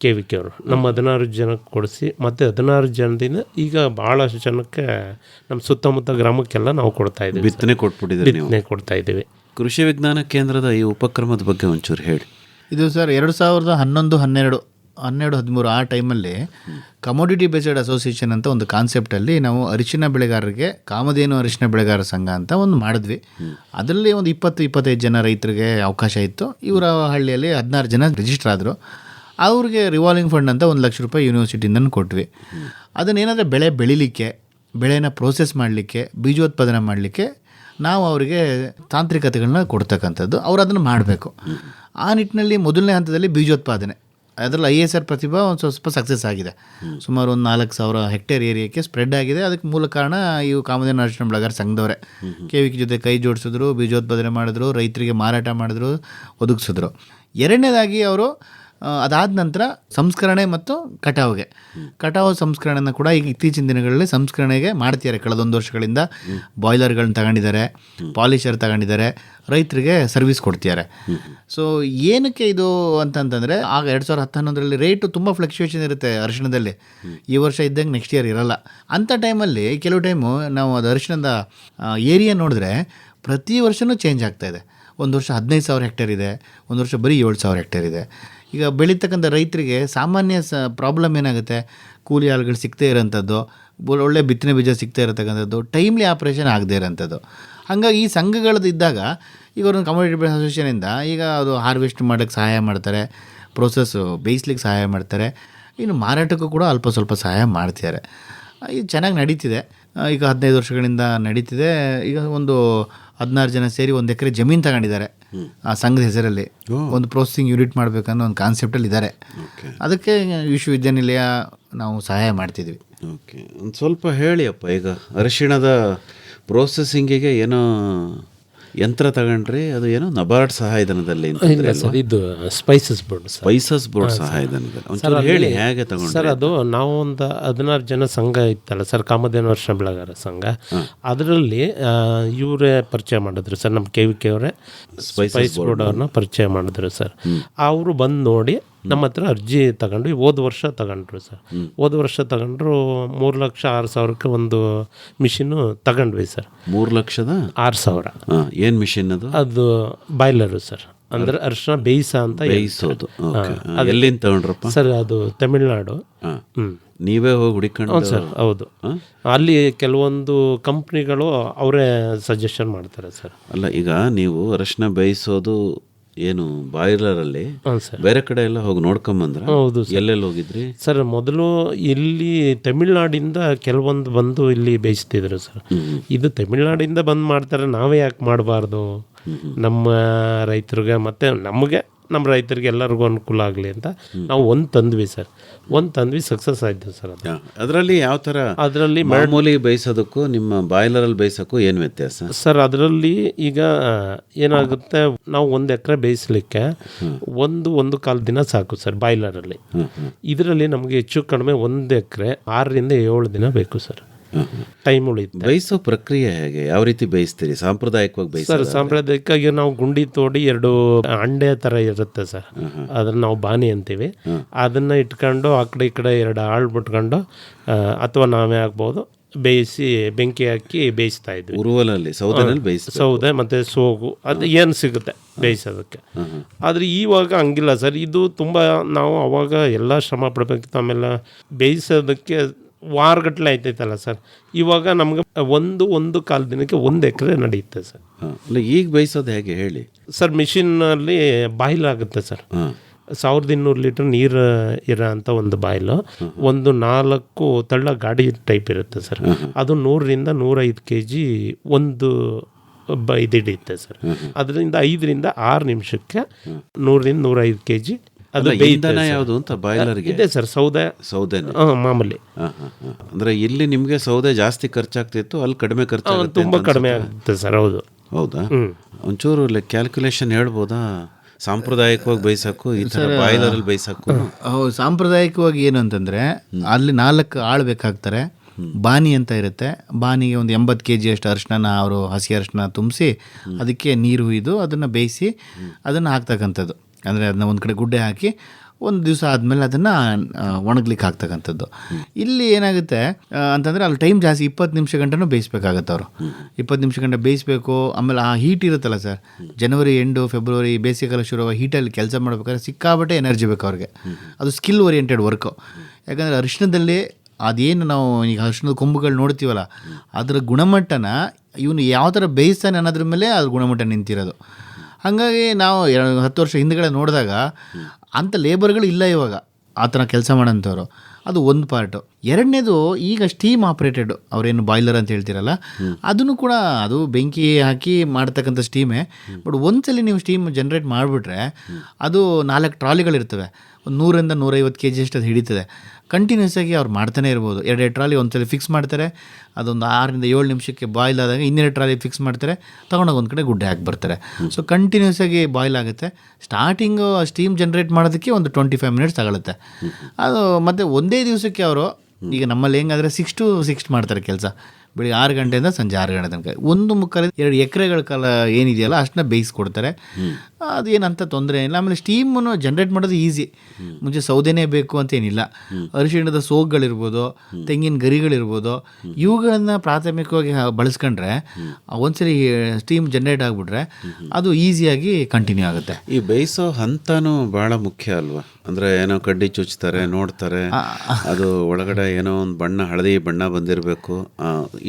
KVK ಅವರು. ನಮ್ಮ 16 ಜನಕ್ಕೆ ಕೊಡಿಸಿ, ಮತ್ತು 16 ಜನದಿಂದ ಈಗ ಭಾಳಷ್ಟು ಜನಕ್ಕೆ ನಮ್ಮ ಸುತ್ತಮುತ್ತ ಗ್ರಾಮಕ್ಕೆಲ್ಲ ನಾವು ಕೊಡ್ತಾ ಇದ್ದೀವಿ. ಬಿತ್ತನೆ ಕೊಡ್ತಾ ಇದ್ದೀವಿ. ಕೃಷಿ ವಿಜ್ಞಾನ ಕೇಂದ್ರದ ಈ ಉಪಕ್ರಮದ ಬಗ್ಗೆ ಒಂಚೂರು ಹೇಳಿ. ಇದು ಸರ್ 2011, 12, 13 ಆ ಟೈಮಲ್ಲಿ ಕಮೋಡಿಟಿ ಬೇಸ್ಡ್ ಅಸೋಸಿಯೇಷನ್ ಅಂತ ಒಂದು ಕಾನ್ಸೆಪ್ಟಲ್ಲಿ ನಾವು ಅರಿಶಿನ ಬೆಳೆಗಾರರಿಗೆ ಕಾಮಧೇನು ಅರಿಶಿನ ಬೆಳೆಗಾರರ ಸಂಘ ಅಂತ ಒಂದು ಮಾಡಿದ್ವಿ. ಅದರಲ್ಲಿ ಒಂದು 20-25 ಜನ ರೈತರಿಗೆ ಅವಕಾಶ ಇತ್ತು. ಇವರ ಹಳ್ಳಿಯಲ್ಲಿ 16 ಜನ ರಿಜಿಸ್ಟರ್ ಆದರು. ಅವ್ರಿಗೆ ರಿವಾಲ್ವಿಂಗ್ ಫಂಡ್ ಅಂತ 1 ಲಕ್ಷ ರೂಪಾಯಿ ಯೂನಿವರ್ಸಿಟಿಯಿಂದ ಕೊಟ್ವಿ. ಅದನ್ನೇನಾದರೆ ಬೆಳೆ ಬೆಳಿಲಿಕ್ಕೆ, ಬೆಳೆನ ಪ್ರೋಸೆಸ್ ಮಾಡಲಿಕ್ಕೆ, ಬೀಜೋತ್ಪಾದನೆ ಮಾಡಲಿಕ್ಕೆ ನಾವು ಅವರಿಗೆ ತಾಂತ್ರಿಕತೆಗಳನ್ನ ಕೊಡ್ತಕ್ಕಂಥದ್ದು. ಅವರು ಅದನ್ನು ಮಾಡಬೇಕು. ಆ ನಿಟ್ಟಿನಲ್ಲಿ ಮೊದಲನೇ ಹಂತದಲ್ಲಿ ಬೀಜೋತ್ಪಾದನೆ, ಅದರಲ್ಲಿ ISR ಪ್ರತಿಭಾ ಒಂದು ಸ್ವಲ್ಪ ಸಕ್ಸಸ್ ಆಗಿದೆ. ಸುಮಾರು ಒಂದು 4,000 ಹೆಕ್ಟೇರ್ ಏರಿಯಾಕ್ಕೆ ಸ್ಪ್ರೆಡ್ ಆಗಿದೆ. ಅದಕ್ಕೆ ಮೂಲ ಕಾರಣ ಇವು ಕಾಮಧೇನು ಅರಿಶಿನ ಬೆಳೆಗಾರರ ಸಂಘದವರೇ. KVK ಜೊತೆ ಕೈ ಜೋಡಿಸಿದ್ರು, ಬೀಜೋತ್ಪಾದನೆ ಮಾಡಿದ್ರು, ರೈತರಿಗೆ ಮಾರಾಟ ಮಾಡಿದ್ರು, ಒದಗಿಸಿದ್ರು. ಎರಡನೇದಾಗಿ ಅವರು ಅದಾದ ನಂತರ ಸಂಸ್ಕರಣೆ ಮತ್ತು ಕಟಾವು ಸಂಸ್ಕರಣೆನ ಕೂಡ ಈಗ ಇತ್ತೀಚಿನ ದಿನಗಳಲ್ಲಿ ಸಂಸ್ಕರಣೆಗೆ ಮಾಡ್ತಿದ್ದಾರೆ. ಕಳೆದ 1 ವರ್ಷಗಳಿಂದ ಬಾಯ್ಲರ್ಗಳನ್ನ ತಗೊಂಡಿದ್ದಾರೆ, ಪಾಲಿಷರ್ ತಗೊಂಡಿದ್ದಾರೆ, ರೈತರಿಗೆ ಸರ್ವಿಸ್ ಕೊಡ್ತಿದ್ದಾರೆ. ಸೊ ಏನಕ್ಕೆ ಇದು ಅಂತಂತಂದರೆ, ಆಗ 2010-11ರಲ್ಲಿ ರೇಟು ತುಂಬ ಫ್ಲಕ್ಚುಯೇಷನ್ ಇರುತ್ತೆ ಅರಿಶಿಣದಲ್ಲಿ. ಈ ವರ್ಷ ಇದ್ದಂಗೆ ನೆಕ್ಸ್ಟ್ ಇಯರ್ ಇರಲ್ಲ. ಅಂಥ ಟೈಮಲ್ಲಿ ಕೆಲವು ಟೈಮು ನಾವು ಅದು ಅರಿಶಿಣದ ಏರಿಯಾ ನೋಡಿದ್ರೆ ಪ್ರತಿ ವರ್ಷವೂ ಚೇಂಜ್ ಆಗ್ತಾಯಿದೆ. ಒಂದು ವರ್ಷ 15,000 ಹೆಕ್ಟೇರ್ ಇದೆ, ಒಂದು ವರ್ಷ ಬರೀ 7,000 ಹೆಕ್ಟೇರ್ ಇದೆ. ಈಗ ಬೆಳೀತಕ್ಕಂಥ ರೈತರಿಗೆ ಸಾಮಾನ್ಯ ಪ್ರಾಬ್ಲಮ್ ಏನಾಗುತ್ತೆ, ಕೂಲಿ ಆಳುಗಳು ಸಿಗದೇ ಇರೋಂಥದ್ದು, ಒಳ್ಳೆ ಬಿತ್ತನೆ ಬೀಜ ಸಿಗ್ತಾ ಇರತಕ್ಕಂಥದ್ದು, ಟೈಮ್ಲಿ ಆಪ್ರೇಷನ್ ಆಗದೇ ಇರೋಂಥದ್ದು. ಹಾಗಾಗಿ ಈ ಸಂಘಗಳದ್ದು ಇದ್ದಾಗ ಈಗ ಅವ್ರನ್ನ ಕಮೋಡಿಟಿ ಬೇಸ್ಡ್ ಅಸೋಸಿಯೇಷನಿಂದ ಈಗ ಅದು ಹಾರ್ವೆಸ್ಟ್ ಮಾಡೋಕ್ಕೆ ಸಹಾಯ ಮಾಡ್ತಾರೆ, ಪ್ರೋಸೆಸ್ಸು ಬೇಯಿಸ್ಲಿಕ್ಕೆ ಸಹಾಯ ಮಾಡ್ತಾರೆ, ಇನ್ನು ಮಾರಾಟಕ್ಕೂ ಕೂಡ ಅಲ್ಪ ಸ್ವಲ್ಪ ಸಹಾಯ ಮಾಡ್ತಿದ್ದಾರೆ. ಇದು ಚೆನ್ನಾಗಿ ನಡೀತಿದೆ. ಈಗ 15 ವರ್ಷಗಳಿಂದ ನಡೀತಿದೆ. ಈಗ ಒಂದು 16 ಜನ ಸೇರಿ 1 ಎಕರೆ ಜಮೀನು ತಗೊಂಡಿದ್ದಾರೆ. ಆ ಸಂಘದ ಹೆಸರಲ್ಲಿ ಒಂದು ಪ್ರೊಸೆಸಿಂಗ್ ಯೂನಿಟ್ ಮಾಡಬೇಕನ್ನೋ ಒಂದು ಕಾನ್ಸೆಪ್ಟಲ್ಲಿ ಇದ್ದಾರೆ. ಅದಕ್ಕೆ ವಿಶ್ವವಿದ್ಯಾನಿಲಯ ನಾವು ಸಹಾಯ ಮಾಡ್ತಿದ್ವಿ. ಓಕೆ, ಒಂದು ಸ್ವಲ್ಪ ಹೇಳಿ ಅಪ್ಪ. ಈಗ ಅರಿಶಿಣದ ಪ್ರೋಸೆಸಿಂಗಿಗೆ ಏನೋ ಯಂತ್ರ ತಗೊಂಡ್ರಿ, ಅದು ಏನೋ ನಬಾರ್ಡ್ ಸಹಾಯಧನದಲ್ಲಿ ಇಲ್ಲ ಸರ್, ಇದು spices board sir. Spices board ಸಹಾಯಧನದಲ್ಲಿ ಒಂಚೂರು ಹೇಳಿ ಹೇಗೆ ತಗೊಂಡ್ರಿ? ಸರ್ ಅದು ನಾವು ಒಂದು 16 ಜನ ಸಂಘ ಇತ್ತಲ್ಲ ಸರ್, ಕಾಮಧೇನು ಅರಿಶಿಣ ಬೆಳೆಗಾರರ ಸಂಘ, ಅದರಲ್ಲಿ ಇವರೇ ಪರಿಚಯ ಮಾಡಿದ್ರು ಸರ್, ನಮ್ಮ KVK ಅವರೇ ಸ್ಪೈಸ್ ಬೋರ್ಡ್ ಅವ್ರನ್ನ ಪರಿಚಯ ಮಾಡಿದ್ರು ಸರ್. ಅವರು ಬಂದು ನೋಡಿ ನಮ್ಮ ಹತ್ರ ಅರ್ಜಿ ತಗೊಂಡು ಹೋದ ವರ್ಷ ತಗೊಂಡ್ರು ಸರ್. ಹೋದ ವರ್ಷ ತಗೊಂಡ್ರು 3,06,000ಕ್ಕೆ ಒಂದು ಮಿಷಿನು ತಗೊಂಡ್ವಿ ಸರ್. 3,06,000 ಏನು ಮಿಷಿನ್ ಅದು? ಅದು ಬಾಯ್ಲರು ಸರ್, ಅಂದ್ರೆ ಅರಿಶಿಣ ಬೇಯಿಸೋದು. ಎಲ್ಲಿಂದ ತಗೊಂಡ್ರಪ್ಪ ಸರ್? ಅದು ತಮಿಳ್ನಾಡು. ನೀವೇ ಹೋಗಿ ಹುಡುಕೊಂಡು? ಸರ್ ಹೌದು. ಅಲ್ಲಿ ಕೆಲವೊಂದು ಕಂಪ್ನಿಗಳು ಅವರೇ ಸಜೆಷನ್ ಮಾಡ್ತಾರೆ ಸರ್. ಅಲ್ಲ, ಈಗ ನೀವು ಅರಿಶಿಣ ಬೇಯಿಸೋದು ಏನು ಬಾಯ್ಲರಲ್ಲಿ ಬೇರೆ ಕಡೆ ಎಲ್ಲ ಹೋಗಿ ನೋಡ್ಕೊಂಬಂದ್ರ? ಹೌದು. ಎಲ್ಲೆಲ್ಲಿ ಹೋಗಿದ್ರಿ ಸರ್? ಮೊದಲು ಇಲ್ಲಿ ತಮಿಳ್ನಾಡಿಂದ ಕೆಲವೊಂದು ಬಂದು ಇಲ್ಲಿ ಬೇಯಿಸ್ತಿದ್ರು ಸರ್. ಇದು ತಮಿಳ್ನಾಡಿಂದ ಬಂದು ಮಾಡ್ತಾರೆ, ನಾವೇ ಯಾಕೆ ಮಾಡಬಾರ್ದು? ನಮ್ಮ ರೈತರಿಗೆ ಮತ್ತು ನಮ್ಮ ರೈತರಿಗೆ ಎಲ್ಲರಿಗೂ ಅನುಕೂಲ ಆಗಲಿ ಅಂತ ನಾವು ಒಂದು ತಂದ್ವಿ ಸರ್. ಸಕ್ಸಸ್ ಆಯಿತು ಸರ್. ಅದರಲ್ಲಿ ಯಾವ ಥರ? ಅದರಲ್ಲಿ ಮಾಮೂಲಿ ಬೇಯಿಸೋದಕ್ಕೂ ನಿಮ್ಮ ಬಾಯ್ಲರಲ್ಲಿ ಬೇಯಿಸೋಕ್ಕೂ ಏನು ವ್ಯತ್ಯಾಸ ಸರ್? ಅದರಲ್ಲಿ ಈಗ ಏನಾಗುತ್ತೆ, ನಾವು 1 ಎಕರೆ ಬೇಯಿಸ್ಲಿಕ್ಕೆ 1.25 ದಿನ ಸಾಕು ಸರ್ ಬಾಯ್ಲರಲ್ಲಿ. ಇದರಲ್ಲಿ ನಮಗೆ ಹೆಚ್ಚು ಕಡಿಮೆ 1 ಎಕರೆ 6ರಿಂದ 7 ದಿನ ಬೇಕು ಸರ್, ಟೈಮ್ ಉಳಿಯುತ್ತೆ. ಬೇಯಿಸೋ ಪ್ರಕ್ರಿಯೆ ಹೇಗೆ? ಯಾವ ರೀತಿ ಬೇಯಿಸ್ತೀರಿ ಸಾಂಪ್ರದಾಯಿಕವಾಗಿ ಸರ್? ಸಾಂಪ್ರದಾಯಿಕವಾಗಿ ನಾವು ಗುಂಡಿ ತೋಡಿ 2 ಅಂಡೆ ಥರ ಇರುತ್ತೆ ಸರ್, ಅದನ್ನು ನಾವು ಬಾನಿ ಅಂತೀವಿ. ಅದನ್ನು ಇಟ್ಕೊಂಡು ಆ ಕಡೆ ಈ ಕಡೆ 2 ಆಳು ಬಿಟ್ಕೊಂಡು, ಅಥವಾ ನಾವೇ ಆಗ್ಬೋದು, ಬೇಯಿಸಿ ಬೆಂಕಿ ಹಾಕಿ ಬೇಯಿಸ್ತಾ ಇದ್ವಿ. ಉರುವಲಲ್ಲಿ ಸೌದೆ ಮತ್ತು ಸೋಗು ಅದು ಏನು ಸಿಗುತ್ತೆ ಬೇಯಿಸೋದಕ್ಕೆ. ಆದರೆ ಇವಾಗ ಹಂಗಿಲ್ಲ ಸರ್. ಇದು ತುಂಬ ನಾವು ಅವಾಗ ಎಲ್ಲ ಶ್ರಮ ಪಡಬೇಕಿತ್ತು. ಆಮೇಲೆ ಬೇಯಿಸೋದಕ್ಕೆ ವಾರಗಟ್ಟಲೆ ಆಯ್ತೈತಲ್ಲ ಸರ್. ಇವಾಗ ನಮ್ಗೆ 1.25 ದಿನಕ್ಕೆ 1 ಎಕರೆ ನಡೆಯುತ್ತೆ ಸರ್. ಈಗ ಬೇಯಿಸೋದು ಹೇಗೆ ಹೇಳಿ ಸರ್? ಮಿಷಿನ್ನಲ್ಲಿ ಬಾಯ್ಲ್ ಆಗುತ್ತೆ ಸರ್. 1200 ಲೀಟ್ರ್ ನೀರು ಇರೋ ಅಂಥ ಒಂದು ಬಾಯ್ಲು, ಒಂದು 4 ತಳ್ಳ ಗಾಡಿ ಟೈಪ್ ಇರುತ್ತೆ ಸರ್. ಅದು 100ರಿಂದ 105 kg ಒಂದು ಇದಿಡಿಯುತ್ತೆ ಸರ್. ಅದರಿಂದ 5ರಿಂದ 6 ನಿಮಿಷಕ್ಕೆ 100ರಿಂದ 105 kg ಅದು ಯಾವುದು ಅಂತ ಬಾಯ್ಲರ್ಗೆ ಇದೆ ಸರ್. ಸೌದೆ ಮಾಮೂಲಿ. ಅಂದ್ರೆ ಇಲ್ಲಿ ನಿಮ್ಗೆ ಸೌದೆ ಜಾಸ್ತಿ ಖರ್ಚಾಗ್ತಿತ್ತು, ಅಲ್ಲಿ ಕಡಿಮೆ ಖರ್ಚಾಗುತ್ತೆ? ತುಂಬಾ ಕಡಿಮೆ ಆಗುತ್ತೆ ಸರ್. ಹೌದಾ? ಒಂಚೂರು ಕ್ಯಾಲ್ಕುಲೇಷನ್ ಹೇಳ್ಬೋದಾ? ಸಾಂಪ್ರದಾಯಿಕವಾಗಿ ಬೇಯಿಸಕ್ಕೂ ಈ ಥರ ಬಾಯ್ಲರಲ್ಲಿ ಬೇಯಿಸಕ್ಕೂ? ಸಾಂಪ್ರದಾಯಿಕವಾಗಿ ಏನು ಅಂತಂದರೆ, ಅಲ್ಲಿ 4 ಆಳು ಬೇಕಾಗ್ತಾರೆ. ಬಾನಿ ಅಂತ ಇರುತ್ತೆ. ಬಾನಿಗೆ ಒಂದು 80 kg ಅಷ್ಟು ಅರಿಶಿನ ಅವರು ಹಸಿ ಅರಿಶಿನ ತುಂಬಿಸಿ ಅದಕ್ಕೆ ನೀರು ಹುಯ್ದು ಅದನ್ನು ಬೇಯಿಸಿ ಅದನ್ನು ಹಾಕ್ತಕ್ಕಂಥದ್ದು. ಅಂದರೆ ಅದನ್ನ ಒಂದು ಕಡೆ ಗುಡ್ಡೆ ಹಾಕಿ 1 ದಿವಸ ಆದಮೇಲೆ ಅದನ್ನು ಒಣಗ್ಲಿಕ್ಕೆ ಹಾಕ್ತಕ್ಕಂಥದ್ದು. ಇಲ್ಲಿ ಏನಾಗುತ್ತೆ ಅಂತಂದರೆ ಅಲ್ಲಿ ಟೈಮ್ ಜಾಸ್ತಿ, 20 ನಿಮಿಷ ಗಂಟನೂ ಬೇಯಿಸ್ಬೇಕಾಗತ್ತೆ ಅವರು. 20 ನಿಮಿಷ ಗಂಟೆ ಬೇಯಿಸಬೇಕು. ಆಮೇಲೆ ಆ ಹೀಟ್ ಇರುತ್ತಲ್ಲ ಸರ್, ಜನವರಿ ಎಂಡು ಫೆಬ್ರವರಿ ಬೇಸಿಗೆಕಾಲ ಶುರುವಾಗ ಹೀಟಲ್ಲಿ ಕೆಲಸ ಮಾಡಬೇಕಾದ್ರೆ ಸಿಕ್ಕಾಬಟ್ಟೆ ಎನರ್ಜಿ ಬೇಕು ಅವ್ರಿಗೆ. ಅದು ಸ್ಕಿಲ್ ಓರಿಯೆಂಟೆಡ್ ವರ್ಕು. ಯಾಕಂದರೆ ಅರಿಶಿಣದಲ್ಲಿ ಅದೇನು ನಾವು ಈಗ ಅರಿಶಿಣದ ಕೊಂಬುಗಳು ನೋಡ್ತೀವಲ್ಲ, ಅದರ ಗುಣಮಟ್ಟನ ಇವನು ಯಾವ ಥರ ಬೇಯಿಸ್ತಾನೆ ಅನ್ನೋದ್ರ ಮೇಲೆ ಅದ್ರ ಗುಣಮಟ್ಟ ನಿಂತಿರೋದು. ಹಾಗಾಗಿ ನಾವು 10 ವರ್ಷ ಹಿಂದ್ಗಡೆ ನೋಡಿದಾಗ ಅಂಥ ಲೇಬರ್ಗಳು ಇಲ್ಲ ಇವಾಗ ಆ ಥರ ಕೆಲಸ ಮಾಡೋಂಥವ್ರು. ಅದು ಒಂದು ಪಾರ್ಟು. ಎರಡನೇದು, ಈಗ ಸ್ಟೀಮ್ ಆಪ್ರೇಟೆಡ್ ಅವರೇನು ಬಾಯ್ಲರ್ ಅಂತ ಹೇಳ್ತೀರಲ್ಲ, ಅದನ್ನು ಕೂಡ ಅದು ಬೆಂಕಿ ಹಾಕಿ ಮಾಡ್ತಕ್ಕಂಥ ಸ್ಟೀಮೇ. ಬಟ್ ಒಂದ್ಸಲಿ ನೀವು ಸ್ಟೀಮ್ ಜನ್ರೇಟ್ ಮಾಡಿಬಿಟ್ರೆ ಅದು 4 ಟ್ರಾಲಿಗಳಿರ್ತವೆ, ಒಂದು 100ರಿಂದ 150 kg ಅಷ್ಟು ಅದು ಹಿಡಿತದೆ. ಕಂಟಿನ್ಯೂಸ್ ಆಗಿ ಅವ್ರು ಮಾಡ್ತಾನೆ ಇರ್ಬೋದು. 2 ಟ್ರಾಲಿ ಒಂದ್ಸಲ ಫಿಕ್ಸ್ ಮಾಡ್ತಾರೆ, ಅದೊಂದು 6ರಿಂದ 7 ನಿಮಿಷಕ್ಕೆ ಬಾಯ್ಲ್ ಆದಾಗ 2 ಟ್ರಾಲಿ ಫಿಕ್ಸ್ ಮಾಡ್ತಾರೆ, ತೊಗೊಂಡೋಗಿ ಒಂದು ಕಡೆ ಗುಡ್ಡೆ ಹಾಕಿ ಬರ್ತಾರೆ. ಸೊ ಕಂಟಿನ್ಯೂಸ್ ಆಗಿ ಬಾಯ್ಲ್ ಆಗುತ್ತೆ. ಸ್ಟಾರ್ಟಿಂಗು ಸ್ಟೀಮ್ ಜನ್ರೇಟ್ ಮಾಡೋದಕ್ಕೆ ಒಂದು 25 ಮಿನಿಟ್ಸ್ ತಗೊಳುತ್ತೆ ಅದು. ಮತ್ತು ಒಂದೇ ದಿವಸಕ್ಕೆ ಅವರು, ಈಗ ನಮ್ಮಲ್ಲಿ ಹೆಂಗಾದರೆ 6 to 6 ಮಾಡ್ತಾರೆ ಕೆಲಸ. ಬೆಳಿಗ್ಗೆ 6 ಗಂಟೆಯಿಂದ ಸಂಜೆ 6 ಗಂಟೆ ತನಕ 1.25 ಎಕರೆಗಳ ಕಾಲ ಏನಿದೆಯಲ್ಲ ಅಷ್ಟನ್ನ ಬೇಯಿಸ್ಕೊಡ್ತಾರೆ. ಅದೇನಂತ ತೊಂದರೆ ಇಲ್ಲ. ಆಮೇಲೆ ಸ್ಟೀಮನ್ನು ಜನ್ರೇಟ್ ಮಾಡೋದು ಈಸಿ. ಮುಂಚೆ ಸೌದೆನೇ ಬೇಕು ಅಂತೇನಿಲ್ಲ. ಅರಿಶಿಣದ ಸೋಗುಗಳಿರ್ಬೋದು, ತೆಂಗಿನ ಗರಿಗಳಿರ್ಬೋದು, ಇವುಗಳನ್ನು ಪ್ರಾಥಮಿಕವಾಗಿ ಬಳಸ್ಕೊಂಡ್ರೆ ಒಂದ್ಸರಿ ಸ್ಟೀಮ್ ಜನ್ರೇಟ್ ಆಗಿಬಿಟ್ರೆ ಅದು ಈಸಿಯಾಗಿ ಕಂಟಿನ್ಯೂ ಆಗುತ್ತೆ. ಈ ಬೇಯಿಸೋ ಹಂತನೂ ಭಾಳ ಮುಖ್ಯ ಅಲ್ವಾ? ಅಂದರೆ ಏನೋ ಕಡ್ಡಿ ಚುಚ್ತಾರೆ, ನೋಡ್ತಾರೆ, ಅದು ಒಳಗಡೆ ಏನೋ ಒಂದು ಬಣ್ಣ, ಹಳದಿ ಬಣ್ಣ ಬಂದಿರಬೇಕು,